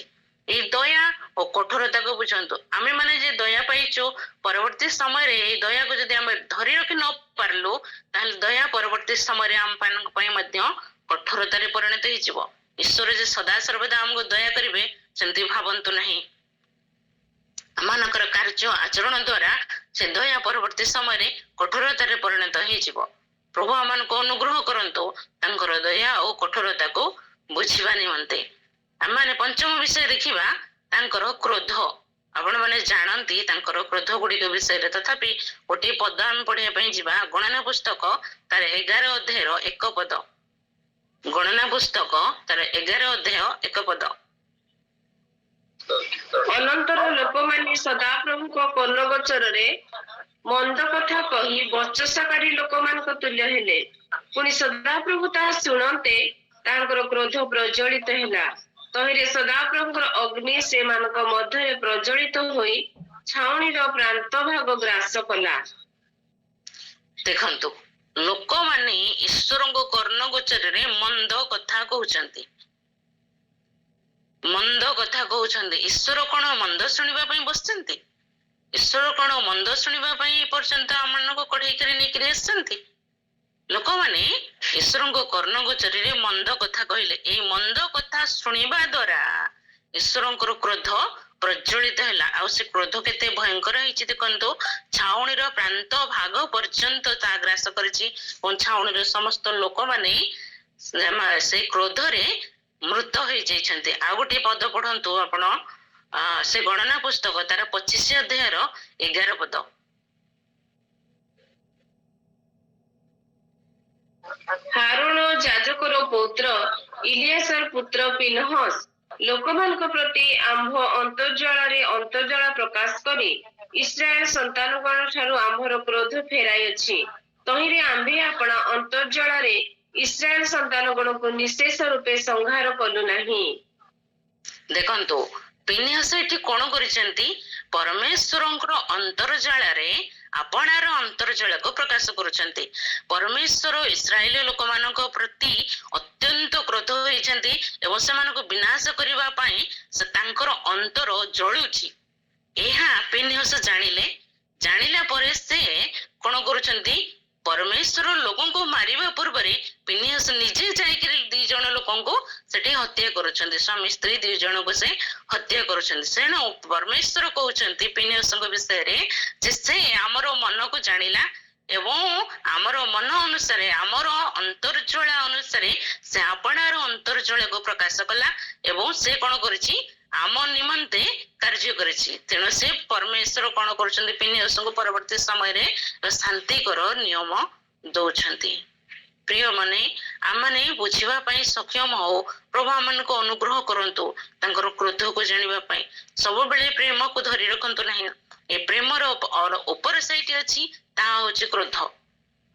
ଏଇ ଦୟା ଓ କଠୋରତାକୁ ବୁଝନ୍ତୁ। ଆମେ ମାନେ ଯେ ଦୟା ପାଇଛୁ, ପରବର୍ତ୍ତୀ ସମୟରେ ଏଇ ଦୟାକୁ ଯଦି ଆମେ ଧରି ରଖି ନ ପାରିଲୁ, ତାହେଲେ ଦୟା ପରବର୍ତ୍ତୀ ସମୟରେ ଆମ ମାନଙ୍କ ପାଇଁ ମଧ୍ୟ କଠୋରତାରେ ପରିଣତ ହେଇଯିବ। ଈଶ୍ୱର ଯେ ସଦା ସର୍ବଦା ଆମକୁ ଦୟା କରିବେ ସେମିତି ଭାବନ୍ତୁ ନାହିଁ। ଆମମାନଙ୍କର କାର୍ଯ୍ୟ ଆଚରଣ ଦ୍ଵାରା ସେ ଦୟା ପରବର୍ତ୍ତୀ ସମୟରେ କଠୋରତାରେ ପରିଣତ ହେଇଯିବ। ପ୍ରଭୁ ଆମମାନଙ୍କୁ ଅନୁଗ୍ରହ କରନ୍ତୁ ତାଙ୍କର ଦୟା ଓ କଠୋରତାକୁ ବୁଝିବା ନିମନ୍ତେ। ଆମମାନେ ପଞ୍ଚମ ବିଷୟ ଦେଖିବା, ତାଙ୍କର କ୍ରୋଧ। ଆପଣ ମାନେ ଜାଣନ୍ତି ତାଙ୍କର କ୍ରୋଧ ଗୁଡିକ ବିଷୟରେ, ତଥାପି ଗୋଟିଏ ପଦ ଆମେ ପଢିବା ପାଇଁ ଯିବା। ଗଣନା ପୁସ୍ତକ ତାର 11 ଅଧ୍ୟାୟର 1 ପଦ। ଗଣନା ପୁସ୍ତକ ତାର 11 ଅଧ୍ୟାୟ 1 ପଦ। ଅନନ୍ତର ଲୋକମାନେ ସଦାପ୍ରଭୁଙ୍କ କର୍ଣ୍ଣଗୋଚରରେ ମନ୍ଦ କଥା କହି ବଚସାକାରୀ ଲୋକମାନଙ୍କ ତୁଲ୍ୟ ହେଲେ। ପୁଣି ସଦାପ୍ରଭୁ ତାହା ଶୁଣନ୍ତେ ତାଙ୍କର କ୍ରୋଧ ପ୍ରଜ୍ୱଳିତ ହେଲା। ତହିଁରେ ସଦାପ୍ରଭୁଙ୍କର ଅଗ୍ନି ସେମାନଙ୍କ ମଧ୍ୟରେ ପ୍ରଜ୍ୱଳିତ ହୋଇ ଛାଉଣିର ପ୍ରାନ୍ତ ଭାଗ ଗ୍ରାସ କଲା। ଦେଖନ୍ତୁ, ଲୋକମାନେ ଈଶ୍ୱରଙ୍କ କର୍ଣ୍ଣଗୋଚରରେ ମନ୍ଦ କଥା କହୁଛନ୍ତି, ମନ୍ଦ କଥା କହୁଛନ୍ତି। ଈଶ୍ୱର କଣ ମନ୍ଦ ଶୁଣିବା ପାଇଁ ବସିଛନ୍ତି? ଈଶ୍ୱର କଣ ମନ୍ଦ ଶୁଣିବା ପାଇଁ ଏପର୍ଯ୍ୟନ୍ତ ଆମମାନଙ୍କୁ କଢେଇକରି ନେଇକରି ଆସିଛନ୍ତି? ଲୋକମାନେ ଈଶ୍ୱରଙ୍କ କର୍ଣ୍ଣଗୋଚରରେ ମନ୍ଦ କଥା କହିଲେ। ଏଇ ମନ୍ଦ କଥା ଶୁଣିବା ଦ୍ଵାରା ଈଶ୍ୱରଙ୍କର କ୍ରୋଧ ପ୍ରଜ୍ୱଳିତ ହେଲା। ଆଉ ସେ କ୍ରୋଧ କେତେ ଭୟଙ୍କର ହେଇଛି ଦେଖନ୍ତୁ। ଛାଉଣିର ପ୍ରାନ୍ତ ଭାଗ ପର୍ଯ୍ୟନ୍ତ ତା ଗ୍ରାସ କରିଛି ଏବଂ ଛାଉଣିର ସମସ୍ତ ଲୋକମାନେ ସେଇ କ୍ରୋଧରେ ମୃତ ହେଇଯାଇଛନ୍ତି। ଆଉ ଗୋଟିଏ ପଦ ପଢନ୍ତୁ ଆପଣ, ସେ ଗଣନା ପୁସ୍ତକ ତାର 25 ଅଧ୍ୟାୟର 11 ପଦ। ହାରୁଣ ଯାଜକର ପୌତ୍ର ଇଲିଆସର ପୁତ୍ର ପିନହସ ଲୋକମାନଙ୍କ ପ୍ରତି ଆମ୍ଭ ଅନ୍ତର୍ଜଳରେ ଅନ୍ତର୍ଜଳ ପ୍ରକାଶ କରି ଇସ୍ରାଏଲ ସନ୍ତାନଗଣ ଠାରୁ ଆମ୍ଭର କ୍ରୋଧ ଫେରାଇଅଛି। ତହିଁରେ ଆମ୍ଭେ ଆପଣା ଅନ୍ତର୍ଜଳରେ ଇସ୍ରାଏଲ ସନ୍ତାନଗଣକୁ ନିଶେଷ ରୂପେ ସଂହାର କଲୁ ନାହିଁ। ଦେଖନ୍ତୁ ପିନିହାସ ଏଠି କଣ କରିଛନ୍ତି? ପରମେଶ୍ୱରଙ୍କର ଅନ୍ତର୍ଜାଳରେ ଆପଣାର ଅନ୍ତର୍ଜାଳକୁ ପ୍ରକାଶ କରୁଛନ୍ତି। ପରମେଶ୍ୱର ଇସ୍ରାଏଲ ଲୋକମାନଙ୍କ ପ୍ରତି ଅତ୍ୟନ୍ତ କ୍ରୋଧ ହୋଇଛନ୍ତି ଏବଂ ସେମାନଙ୍କୁ ବିନାଶ କରିବା ପାଇଁ ସେ ତାଙ୍କର ଅନ୍ତର ଜଳୁଛି। ଏହା ପିନିହାସ ଜାଣିଲା ପରେ ସେ କଣ କରୁଛନ୍ତି? ପରମେଶ୍ୱର ଲୋକଙ୍କୁ ମାରିବା ପୂର୍ବରେ ପିନିହାସ ନିଜେ ଯାଇକିରି 2 ଜଣ ଲୋକଙ୍କୁ ସେଠି ହତ୍ୟା କରୁଛନ୍ତି। ସ୍ୱାମୀ ସ୍ତ୍ରୀ 2 ଜଣଙ୍କୁ ସେ ହତ୍ୟା କରୁଛନ୍ତି। ସେଣୁ ପରମେଶ୍ୱର କହୁଛନ୍ତି ପିନିହାସଙ୍କ ବିଷୟରେ ଯେ ସେ ଆମର ମନକୁ ଜାଣିଲା ଏବଂ ଆମର ମନ ଅନୁସାରେ ଆମର ଅନ୍ତର୍ଜଳ ଅନୁସାରେ ସେ ଆପଣାର ଅନ୍ତର୍ଜଳକୁ ପ୍ରକାଶ କଲା ଏବଂ ସେ କଣ କରିଛି? ଆମ ନିମନ୍ତେ କାର୍ଯ୍ୟ କରିଛି। ତେଣୁ ସେ ପରମେଶ୍ୱର କଣ କରୁଛନ୍ତି? ପିନିହାସଙ୍କୁ ପରବର୍ତ୍ତୀ ସମୟରେ ଶାନ୍ତିକର ନିୟମ ଦଉଛନ୍ତି। ପ୍ରିୟମାନେ, ଆମମାନେ ବୁଝିବା ପାଇଁ ସକ୍ଷମ ହଉ। ପ୍ରଭୁ ଆମମାନଙ୍କୁ ଅନୁଗ୍ରହ କରନ୍ତୁ ତାଙ୍କର କ୍ରୋଧକୁ ଜାଣିବା ପାଇଁ। ସବୁବେଳେ ପ୍ରେମକୁ ଧରି ରଖନ୍ତୁ ନାହିଁ। ଏ ପ୍ରେମର ଉପର ସାଇଟ୍ ଅଛି, ତାହା ହଉଛି କ୍ରୋଧ।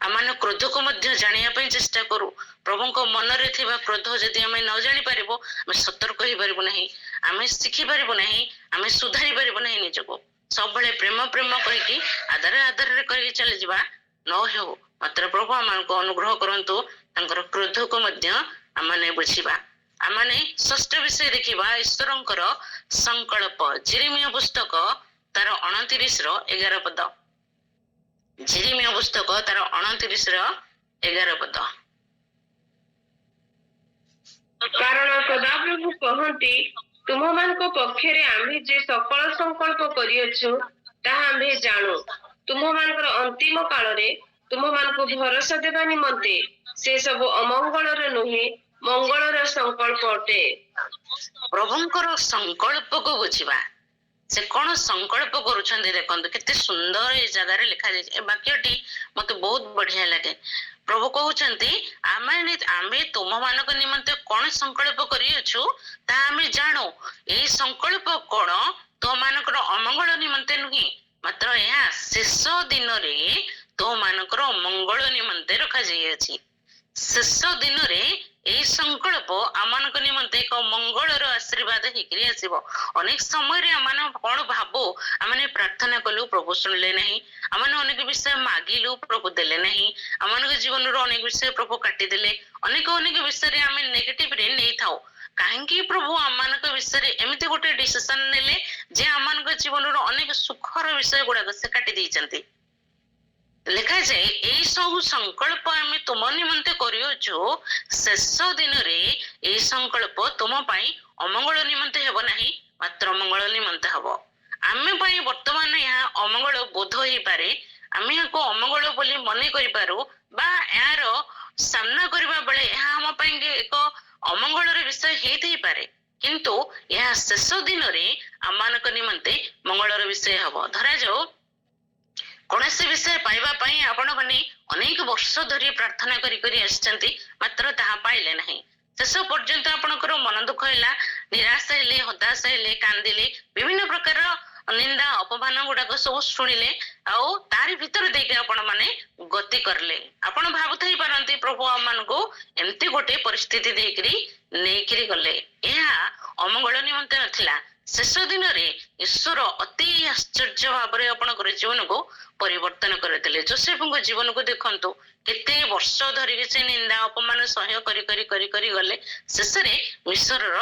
ଆମେ କ୍ରୋଧକୁ ମଧ୍ୟ ଜାଣିବା ପାଇଁ ଚେଷ୍ଟା କରୁ। ପ୍ରଭୁଙ୍କ ମନରେ ଥିବା କ୍ରୋଧ ଯଦି ଆମେ ନ ଜାଣିପାରିବୁ, ଆମେ ସତର୍କ ହେଇପାରିବୁ ନାହିଁ, ଆମେ ଶିଖିପାରିବୁ ନାହିଁ, ଆମେ ସୁଧାରି ପାରିବୁ ନାହିଁ ନିଜକୁ। ସବୁବେଳେ ପ୍ରେମ କହିକି ଆଦରରେ କରିକି ଚାଲିଯିବା ନ ହେଉ। ମାତ୍ର ପ୍ରଭୁ ଆମମାନଙ୍କୁ ଅନୁଗ୍ରହ କରନ୍ତୁ ତାଙ୍କର କ୍ରୋଧକୁ ମଧ୍ୟ ଆମେ ବୁଝିବା। ଆମେ ଷଷ୍ଠ ବିଷୟ ଦେଖିବା ଈଶ୍ୱରଙ୍କର ସଂକଳ୍ପ। ଯେରେମିୟା ପୁସ୍ତକ ତାର 29ର 11 ପଦ। ଯେରେମିୟା ପୁସ୍ତକ ତାର 29ର 11 ପଦ। କାରଣ ସଦାପ୍ରଭୁ କହନ୍ତି, ତୁମମାନଙ୍କ ପକ୍ଷରେ ଆମ୍ଭେ ଯେ ସକଳ ସଂକଳ୍ପ କରିଅଛୁ ତାହା ଆମ୍ଭେ ଜାଣୁ। ତୁମମାନଙ୍କର ଅନ୍ତିମ କାଳରେ ତୁମମାନଙ୍କୁ ଭରସା ଦେବା ନିମନ୍ତେ ସେ ସବୁ ଅମଙ୍ଗଳର ନୁହେଁ, ମଙ୍ଗଳର ସଂକଳ୍ପ ଅଟେ। ପ୍ରଭୁଙ୍କର ସଂକଳ୍ପକୁ ବୁଝିବା। ସେ କଣ ସଂକଳ୍ପ କରୁଛନ୍ତି ଦେଖନ୍ତୁ, କେତେ ସୁନ୍ଦର ଏ ଜାଗାରେ ଲେଖାଯାଇଛି। ଏ ବାକ୍ୟଟି ମତେ ବହୁତ ବଢିଆ ଲାଗେ। ପ୍ରଭୁ କହୁଛନ୍ତି ଆମେ ତୁମମାନଙ୍କ ନିମନ୍ତେ କଣ ସଂକଳ୍ପ କରିଅଛୁ ତାହା ଆମେ ଜାଣୁ। ଏଇ ସଂକଳ୍ପ କଣ? ତୁମମାନଙ୍କର ଅମଙ୍ଗଳ ନିମନ୍ତେ ନୁହେଁ, ମାତ୍ର ଏହା ଶେଷ ଦିନରେ ତୁମମାନଙ୍କର ମଙ୍ଗଳ ନିମନ୍ତେ ରଖାଯାଇଅଛି। ଶେଷ ଦିନରେ ଏଇ ସଂକଳ୍ପ ଆମମାନଙ୍କ ନିମନ୍ତେ ଏକ ମଙ୍ଗଳର ଆଶୀର୍ବାଦ ହେଇକିରି ଆସିବ। ଅନେକ ସମୟରେ ଆମେ କଣ ଭାବୁ, ଆମେ ପ୍ରାର୍ଥନା କଲୁ ପ୍ରଭୁ ଶୁଣିଲେ ନାହିଁ, ଆମେ ଅନେକ ବିଷୟ ମାଗିଲୁ ପ୍ରଭୁ ଦେଲେ ନାହିଁ, ଆମମାନଙ୍କ ଜୀବନରୁ ଅନେକ ବିଷୟ ପ୍ରଭୁ କାଟିଦେଲେ, ଅନେକ ବିଷୟରେ ଆମେ ନେଗେଟିଭରେ ନେଇଥାଉ। କାହିଁକି ପ୍ରଭୁ ଆମମାନଙ୍କ ବିଷୟରେ ଏମିତି ଗୋଟେ ଡିସିସନ ନେଲେ ଯେ ଆମମାନଙ୍କ ଜୀବନରୁ ଅନେକ ସୁଖର ବିଷୟ ଗୁଡାକ ସେ କାଟି ଦେଇଛନ୍ତି। ଲେଖାଯାଏ ଏଇ ସବୁ ସଂକଳ୍ପ ଆମେ ତୁମ ନିମନ୍ତେ କରିଅଛୁ, ଶେଷ ଦିନରେ ଏଇ ସଂକଳ୍ପ ତୁମ ପାଇଁ ଅମଙ୍ଗଳ ନିମନ୍ତେ ହେବ ନାହିଁ, ମାତ୍ର ମଙ୍ଗଳ ନିମନ୍ତେ ହେବ। ଆମେ ପାଇଁ ବର୍ତ୍ତମାନ ଏହା ଅମଙ୍ଗଳ ବୋଧ ହେଇପାରେ, ଆମେ ଏହାକୁ ଅମଙ୍ଗଳ ବୋଲି ମନେ କରିପାରୁ ବା ଏହାର ସାମ୍ନା କରିବା ବେଳେ ଏହା ଆମ ପାଇଁ ଏକ ଅମଙ୍ଗଳର ବିଷୟ ହେଇଥାଇପାରେ, କିନ୍ତୁ ଏହା ଶେଷ ଦିନରେ ଆମମାନଙ୍କ ନିମନ୍ତେ ମଙ୍ଗଳର ବିଷୟ ହେବ। ଧରାଯାଉ କୌଣସି ବିଷୟ ପାଇବା ପାଇଁ ଆପଣମାନେ ଅନେକ ବର୍ଷ ଧରି ପ୍ରାର୍ଥନା କରି ଆସିଛନ୍ତି, ମାତ୍ର ତାହା ପାଇଲେ ନାହିଁ। ଶେଷ ପର୍ଯ୍ୟନ୍ତ ଆପଣଙ୍କର ମନ ଦୁଃଖ ହେଲା, ନିରାଶ ହେଲେ, ହତାଶ ହେଲେ, କାନ୍ଦିଲେ, ବିଭିନ୍ନ ପ୍ରକାର ନିନ୍ଦା ଅପମାନ ଗୁଡାକ ସବୁ ଶୁଣିଲେ, ଆଉ ତାରି ଭିତରେ ଦେଇକି ଆପଣ ମାନେ ଗତି କରିଲେ। ଆପଣ ଭାବୁଥାଇ ପାରନ୍ତି ପ୍ରଭୁ ଆମମାନଙ୍କୁ ଏମିତି ଗୋଟେ ପରିସ୍ଥିତି ଦେଇକିରି ନେଇକିରି ଗଲେ। ଏହା ଅମଙ୍ଗଳ ନିମନ୍ତେ ନଥିଲା। ଶେଷ ଦିନରେ ଈଶ୍ୱର ଅତି ଆଶ୍ଚର୍ଯ୍ୟ ଭାବରେ ଆପଣଙ୍କର ଜୀବନକୁ ପରିବର୍ତ୍ତନ କରିଦେଲେ। ଯୋସେଫଙ୍କ ଜୀବନକୁ ଦେଖନ୍ତୁ, କେତେ ବର୍ଷ ଧରିକି ସେ ନିନ୍ଦା ଅପମାନ ସହ୍ୟ କରି ଗଲେ, ଶେଷରେ ମିଶ୍ରର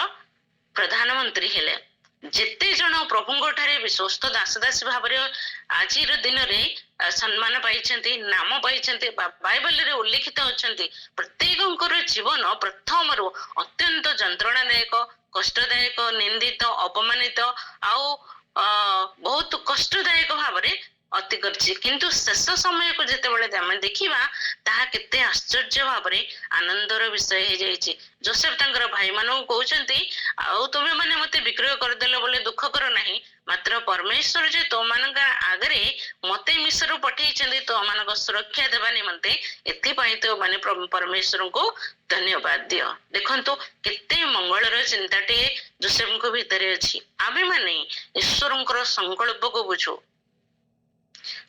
ପ୍ରଧାନମନ୍ତ୍ରୀ ହେଲେ। ଯେତେ ଜଣ ପ୍ରଭୁଙ୍କ ଠାରେ ବିଶ୍ୱସ୍ତ ଦାସଦାସୀ ଭାବରେ ଆଜିର ଦିନରେ ସମ୍ମାନ ପାଇଛନ୍ତି, ନାମ ପାଇଛନ୍ତି, ବାଇବଲରେ ଉଲ୍ଲେଖିତ ଅଛନ୍ତି, ପ୍ରତ୍ୟେକଙ୍କର ଜୀବନ ପ୍ରଥମରୁ ଅତ୍ୟନ୍ତ ଯନ୍ତ୍ରଣାଦାୟକ, କଷ୍ଟଦାୟକ, ନିନ୍ଦିତ, ଅପମାନିତ ଆଉ ବହୁତ କଷ୍ଟଦାୟକ ଭାବରେ ଅତି କରିଛି, କିନ୍ତୁ ଶେଷ ସମୟକୁ ଯେତେବେଳେ ଆମେ ଦେଖିବା ତାହା କେତେ ଆଶ୍ଚର୍ଯ୍ୟ ଭାବରେ ଆନନ୍ଦର ବିଷୟ ହେଇଯାଇଛି। ଯୋସେଫ ତାଙ୍କର ଭାଇମାନଙ୍କୁ କହୁଛନ୍ତି, ଆଉ ତୁମେ ମାନେ ମତେ ବିକ୍ରୟ କରିଦେଲ ବୋଲି ଦୁଃଖ କର ନାହିଁ, ମାତ୍ର ପରମେଶ୍ୱର ଯେ ତୋମାନଙ୍କ ଆଗରେ ମତେ ମିଶ୍ରରୁ ପଠେଇଛନ୍ତି ତୋମାନଙ୍କ ସୁରକ୍ଷା ଦେବା ନିମନ୍ତେ, ଏଥିପାଇଁ ତ ମାନେ ପରମେଶ୍ୱରଙ୍କୁ ଧନ୍ୟବାଦ ଦିଅ। ଦେଖନ୍ତୁ କେତେ ମଙ୍ଗଳର ଚିନ୍ତାଟିଏ ଯୋସେଫଙ୍କ ଭିତରେ ଅଛି। ଆମେ ମାନେ ଈଶ୍ୱରଙ୍କର ସଂକଳ୍ପକୁ ବୁଝୁ,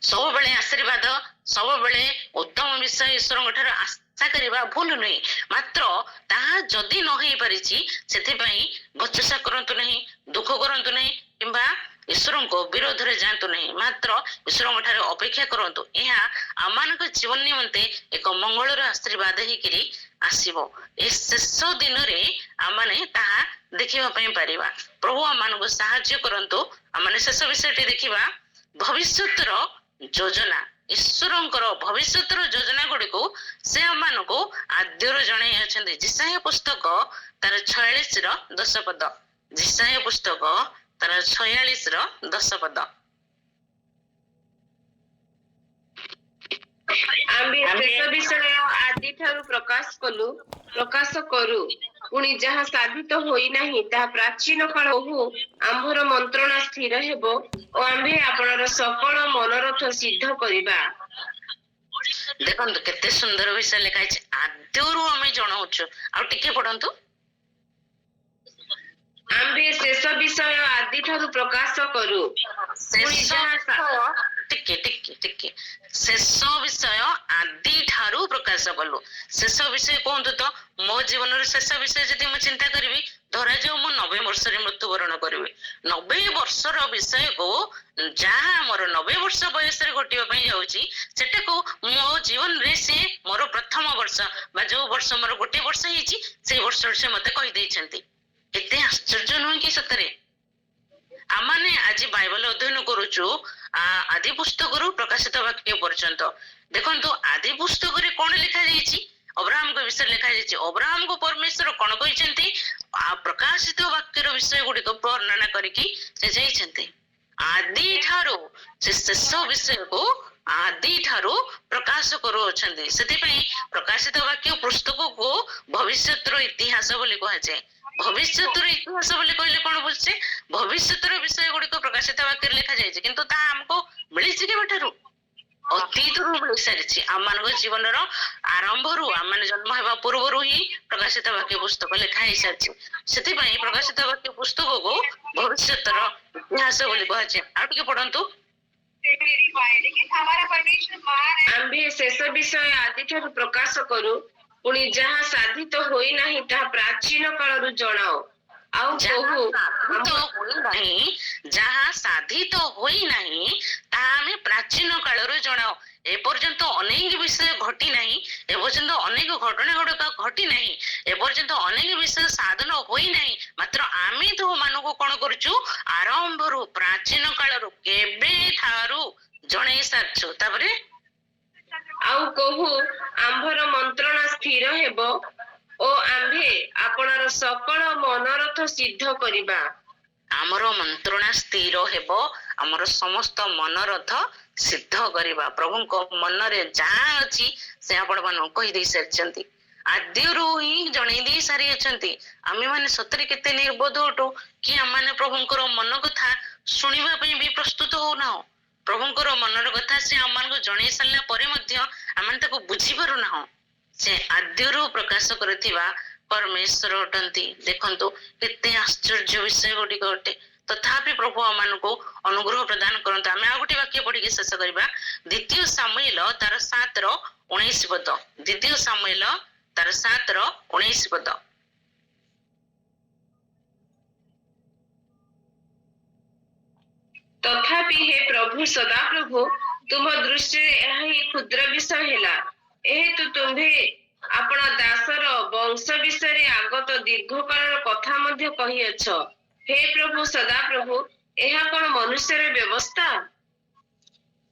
ସବୁବେଳେ ଆଶୀର୍ବାଦ, ସବୁବେଳେ ଉତ୍ତମ ବିଷୟ ଈଶ୍ୱରଙ୍କ ଠାରୁ ଆଶା କରିବା ଭୁଲ ନୁହେଁ, ମାତ୍ର ତାହା ଯଦି ନ ହେଇପାରିଛି ସେଥିପାଇଁ ବଚସା କରନ୍ତୁ ନାହିଁ, ଦୁଃଖ କରନ୍ତୁ ନାହିଁ, କିମ୍ବା ଈଶ୍ୱରଙ୍କ ବିରୋଧରେ ଯାଆନ୍ତୁ ନାହିଁ, ମାତ୍ର ଈଶ୍ୱରଙ୍କ ଠାରୁ ଅପେକ୍ଷା କରନ୍ତୁ। ଏହା ଆମମାନଙ୍କ ଜୀବନ ନିମନ୍ତେ ଏକ ମଙ୍ଗଳର ଆଶୀର୍ବାଦ ହେଇକିରି ଆସିବ। ଏ ଶେଷ ଦିନରେ ଆମମାନେ ତାହା ଦେଖିବା ପାଇଁ ପାରିବା। ପ୍ରଭୁ ଆମମାନଙ୍କୁ ସାହାଯ୍ୟ କରନ୍ତୁ। ଆମମାନେ ଶେଷ ବିଷୟଟି ଦେଖିବା, ଭବିଷ୍ୟତର ଯୋଜନା। ଈଶ୍ୱରଙ୍କର ଭବିଷ୍ୟତର ଯୋଜନା ଗୁଡିକୁ ସେ ଆମମାନଙ୍କୁ ଆଦ୍ୟରୁ ଜଣାଇ ଅଛନ୍ତି। ଜିସାୟା ପୁସ୍ତକ ତାର 46ର 10 ପଦ। ଜିସାୟା ପୁସ୍ତକ ତାର 46ର 10 ପଦ। ଆମ୍ଭେ ଶେଷ ବିଷୟ ଆଦିଠାରୁ ପ୍ରକାଶ କରୁ, ପୁଣି ଯାହା ସାଧିତ ହୋଇନାହିଁ ତାହା ପ୍ରାଚୀନ କାଳ ବହୁ ଆମ୍ଭର ମନ୍ତ୍ରଣା ସ୍ଥିର ହେବ ଓ ଆମ୍ଭେ ଆପଣର ସକଳ ମନୋରଥ ସିଦ୍ଧ କରିବା। ଦେଖନ୍ତୁ କେତେ ସୁନ୍ଦର ବିଷୟ ଲେଖା ହେଇଛି। ଆଦ୍ୟରୁ ଆମେ ଜଣାଉଛୁ। ଆଉ ଟିକେ ପଢନ୍ତୁ। ଆମ୍ଭେ ଶେଷ ବିଷୟ ଆଦିଠାରୁ ପ୍ରକାଶ କରୁ, ପୁଣି ଯାହା ଟିକେ ଶେଷ ବିଷୟ ଆଦି ଠାରୁ ପ୍ରକାଶ କଲୁ। ଶେଷ ବିଷୟ କୁହନ୍ତୁ ତ, ମୋ ଜୀବନର ଶେଷ ବିଷୟ ଯଦି ମୁଁ ଚିନ୍ତା କରିବି, ଧରାଯାଉ ମୁଁ 90 ବର୍ଷରେ ମୃତ୍ୟୁବରଣ କରିବି, 90 ବର୍ଷର ବିଷୟକୁ ଯାହା ମୋର 90 ବର୍ଷ ବୟସରେ ଘଟିବା ପାଇଁ ଯାଉଛି, ସେଟାକୁ ମୋ ଜୀବନରେ ସେ ମୋର ପ୍ରଥମ ବର୍ଷ ବା ଯୋଉ ବର୍ଷ ମୋର 1 ବର୍ଷ ହେଇଛି ସେଇ ବର୍ଷରେ ସେ ମତେ କହିଦେଇଛନ୍ତି। କେତେ ଆଶ୍ଚର୍ଯ୍ୟ ନୁହେଁ କି ସତରେ? ଆମମାନେ ଆଜି ବାଇବଲ ଅଧ୍ୟୟନ କରୁଛୁ ଆଦି ପୁସ୍ତକରୁ ପ୍ରକାଶିତ ବାକ୍ୟ ପର୍ଯ୍ୟନ୍ତ। ଦେଖନ୍ତୁ ଆଦି ପୁସ୍ତକରେ କଣ ଲେଖା ଯାଇଛି? ଅବ୍ରାହମଙ୍କ ବିଷୟରେ ଲେଖା ଯାଇଛି। ଅବ୍ରାହମକୁ ପରମେଶ୍ୱର କଣ କହିଛନ୍ତି? ପ୍ରକାଶିତ ବାକ୍ୟର ବିଷୟ ଗୁଡିକ ବର୍ଣ୍ଣନା କରିକି ସେ ଯାଇଛନ୍ତି। ଆଦି ଠାରୁ ସେ ଶେଷ ବିଷୟକୁ ଆଦି ଠାରୁ ପ୍ରକାଶ କରୁଅଛନ୍ତି। ସେଥିପାଇଁ ପ୍ରକାଶିତ ବାକ୍ୟ ପୁସ୍ତକକୁ ଭବିଷ୍ୟତର ଇତିହାସ ବୋଲି କୁହାଯାଏ। ଭବିଷ୍ୟତର ଇତିହାସ ବୋଲି କହିଲେ କଣ ବୁଝୁଛେ? ଭବିଷ୍ୟତର ବିଷୟ ଗୁଡିକ ପ୍ରକାଶିତ ବାକ୍ୟରେ ଲେଖା ଯାଇଛି, କିନ୍ତୁ ତାହା ଆମକୁ ମିଳିଛି କେବେଠାରୁ? ଅତୀତରୁ ମିଳି ସାରିଛି। ଆମମାନଙ୍କ ଜୀବନର ଆରମ୍ଭରୁ, ଆମେ ଜନ୍ମ ହେବା ପୂର୍ବରୁ ହିଁ ପ୍ରକାଶିତ ବାକ୍ୟ ପୁସ୍ତକ ଲେଖା ହେଇସାରିଛି। ସେଥିପାଇଁ ପ୍ରକାଶିତ ବାକ୍ୟ ପୁସ୍ତକକୁ ଭବିଷ୍ୟତର ଇତିହାସ ବୋଲି କୁହାଯାଏ। ଆଉ ଟିକେ ପଢନ୍ତୁ। ଆମ୍ଭେ ଶେଷ ବିଷୟ ଆଦିଠାରୁ ପ୍ରକାଶ କରୁ, ପୁଣି ଯାହା ସାଧିତ ହୋଇନାହିଁ ତାହା ପ୍ରାଚୀନ କାଳରୁ ଜଣାଅ। ଆଉ କହୁ, ଯାହା ସାଧିତ ହୋଇନାହିଁ ତାହା ଆମେ ପ୍ରାଚୀନ କାଳରୁ ଜଣାଉ। ଏପର୍ଯ୍ୟନ୍ତ ଅନେକ ବିଷୟ ଘଟି ନାହିଁ, ଏପର୍ଯ୍ୟନ୍ତ ଅନେକ ଘଟଣା ଗୁଡିକ ଘଟି ନାହିଁ, ଏପର୍ଯ୍ୟନ୍ତ ଅନେକ ବିଷୟ ସାଧନ ହୋଇନାହିଁ, ମାତ୍ର ଆମେ ତୁମମାନଙ୍କୁ କଣ କରୁଛୁ? ଆରମ୍ଭରୁ, ପ୍ରାଚୀନ କାଳରୁ, କେବେ ଠାରୁ ଜଣେଇ ସାରିଛୁ। ତାପରେ ଆଉ କହୁ, ଆମ୍ଭର ମନ୍ତ୍ରଣା ସ୍ଥିର ହେବ ଓ ଆମ୍ଭେ ଆପଣର ସକଳ ମନୋରଥ ସିଦ୍ଧ କରିବା। ଆମର ମନ୍ତ୍ରଣା ସ୍ଥିର ହେବ, ଆମର ସମସ୍ତ ମନୋରଥ ସିଦ୍ଧ କରିବା। ପ୍ରଭୁଙ୍କ ମନରେ ଯାହା ଅଛି ସେ ଆପଣ ମାନଙ୍କୁ କହିଦେଇ ସାରିଛନ୍ତି। ଆଦ୍ୟରୁ ହିଁ ଜଣେଇ ଦେଇ ସାରିଅଛନ୍ତି। ଆମେ ମାନେ ସତରେ କେତେ ନିର୍ବୋଧ ଅଟୁ କି ଆମମାନେ ପ୍ରଭୁଙ୍କର ମନ କଥା ଶୁଣିବା ପାଇଁ ବି ପ୍ରସ୍ତୁତ ହଉନାହୁଁ। ପ୍ରଭୁଙ୍କର ମନର କଥା ସେ ଆମମାନଙ୍କୁ ଜଣେଇ ସାରିଲା ପରେ ମଧ୍ୟ ଆମେ ତାକୁ ବୁଝିପାରୁନାହୁଁ। ସେ ଆଦ୍ୟରୁ ପ୍ରକାଶ କରିଥିବା ପରମେଶ୍ୱର ଅଟନ୍ତି। ଦେଖନ୍ତୁ କେତେ ଆଶ୍ଚର୍ଯ୍ୟ ବିଷୟ ଗୁଡିକ ଅଟେ। ତଥାପି ପ୍ରଭୁ ଆମମାନଙ୍କୁ ଅନୁଗ୍ରହ ପ୍ରଦାନ କରନ୍ତୁ। ଆମେ ଆଉ ଗୋଟେ ବାକ୍ୟ ପଢିକି ଶେଷ କରିବା। ଦ୍ୱିତୀୟ ସାମୁଏଲ ତାର 7ର 19 ପଦ। ଦ୍ୱିତୀୟ ସାମୁଏଲ ତାର 7ର 19 ପଦ। ତଥାପି ହେ ପ୍ରଭୁ ସଦାପ୍ରଭୁ, ତୁମ ଦୃଷ୍ଟିରେ ଏହା ହିଁ କ୍ଷୁଦ୍ର ବିଷୟ ହେଲା। ଏହେତୁ ତୁମ୍ଭେ ଆପଣ ଦାସର ବଂଶ ବିଷୟରେ ଆଗତ ଦୀର୍ଘକାଳର କଥା ମଧ୍ୟ କହିଅଛ। ହେ ପ୍ରଭୁ ସଦାପ୍ରଭୁ, ଏହା କଣ ମନୁଷ୍ୟର ବ୍ୟବସ୍ଥା?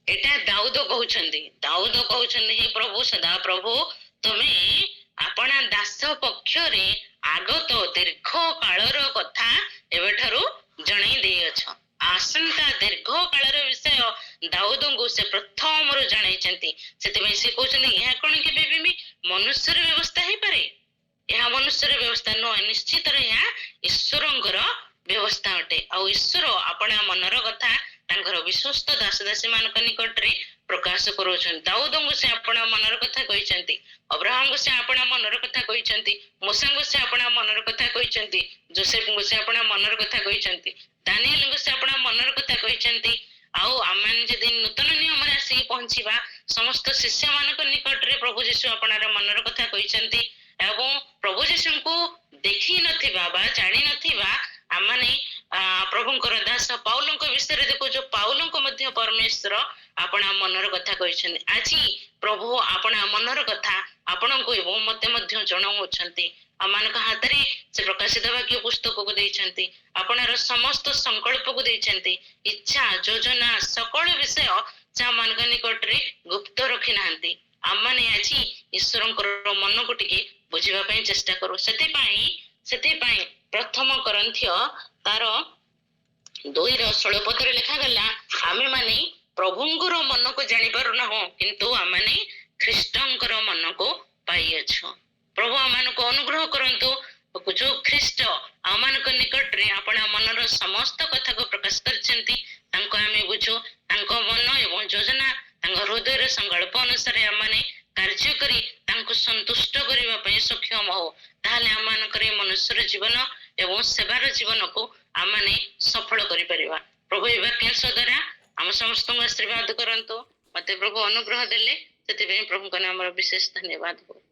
ଏଟା ଦାଉଦ କହୁଛନ୍ତି। ଦାଉଦ କହୁଛନ୍ତି, ହେ ପ୍ରଭୁ ସଦାପ୍ରଭୁ, ତୁମେ ଆପଣା ଦାସ ପକ୍ଷରେ ଆଗତ ଦୀର୍ଘ କାଳର କଥା ଏବେଠାରୁ ଜଣେଇ ଦେଇଅଛ। ଆସନ୍ତା ଦୀର୍ଘ କାଳର ବିଷୟ ଦାଉଦଙ୍କୁ से प्रथम जणाइछन्ति सेतिबे से कहउछन्ति ଏହା कोन केबे भी मनुष्यर व्यवस्था हे पारे ଏହା मनुष्यर व्यवस्था न निश्चित रे ଏହା ईश्वरंकर व्यवस्था अटे आ ईश्वर अपना मनर कथा तांकर विश्वस्त दास दासी मानक निकट रे प्रकाश करूछन दाऊदंग से अपना मनर कथा कहिसन्ति अब्राहम से अपना मनर कथा कहिसन्ति मूसा से अपना मनर कथा कहिसन्ति जोसेफ से अपना मनर कथा कहिसन्ति दानिएल से अपना मनर कथा कहिसन्ति आउ आमान जदि नूतन नियम रे आसी पहुंचीबा समस्त शिष्य मानक निकट रे प्रभु यीशु अपना मनर कथा कहिसन्ति एवं प्रभु यीशु को देखि नथिबा बा जानि नथिबा आमाने प्रभुंकर दास पाउलंक विषय रे देखो जो पाउलंक मध्य परमेश्वर अपना मनर कथा कहिसन्ति आज प्रभु अपना मनर कथा आपनको एवं मते मध्य जणाउछन्ति आमानक हाथ रे से प्रकाशित वाक्य पुस्तक को दैछन्ति आपनार समस्त संकल्प को दैछन्ति इच्छा योजना सकल विषय जा मानक निकट रे गुप्त रखि नाहंती आमाने आज ईश्वरंकर मन को टिके बुझिबा पई चेष्टा करू सेति पई प्रथम करंथिय तार 2:16 पदरे लिखा गला आमे माने प्रभुंकर मन को जानि पारु ना हो किंतु आमाने ख्रीष्टंकर मन को पाई अछु प्रभु आमान को अनुग्रह करंतु जो ख्रीष्ट आमान को निकट रे अपना मनर समस्त कथा को प्रकाश करछन्ति तांको आमे बुझो तांको मन एवं योजना तांको हृदय रे संकल्प अनुसार आमाने कार्य करी तांको संतुष्ट करिवा पई सक्षम हो ताले आमान करे मनुष्यर जीवन एवं सेवार जीवन को आमाने सफल करि परिबा प्रभु ए वाक्य द्वारा हम समस्त को आशीर्वाद करंतु मते प्रभु अनुग्रह देले सेति प्रभु को नाम विशेष धन्यवाद हो।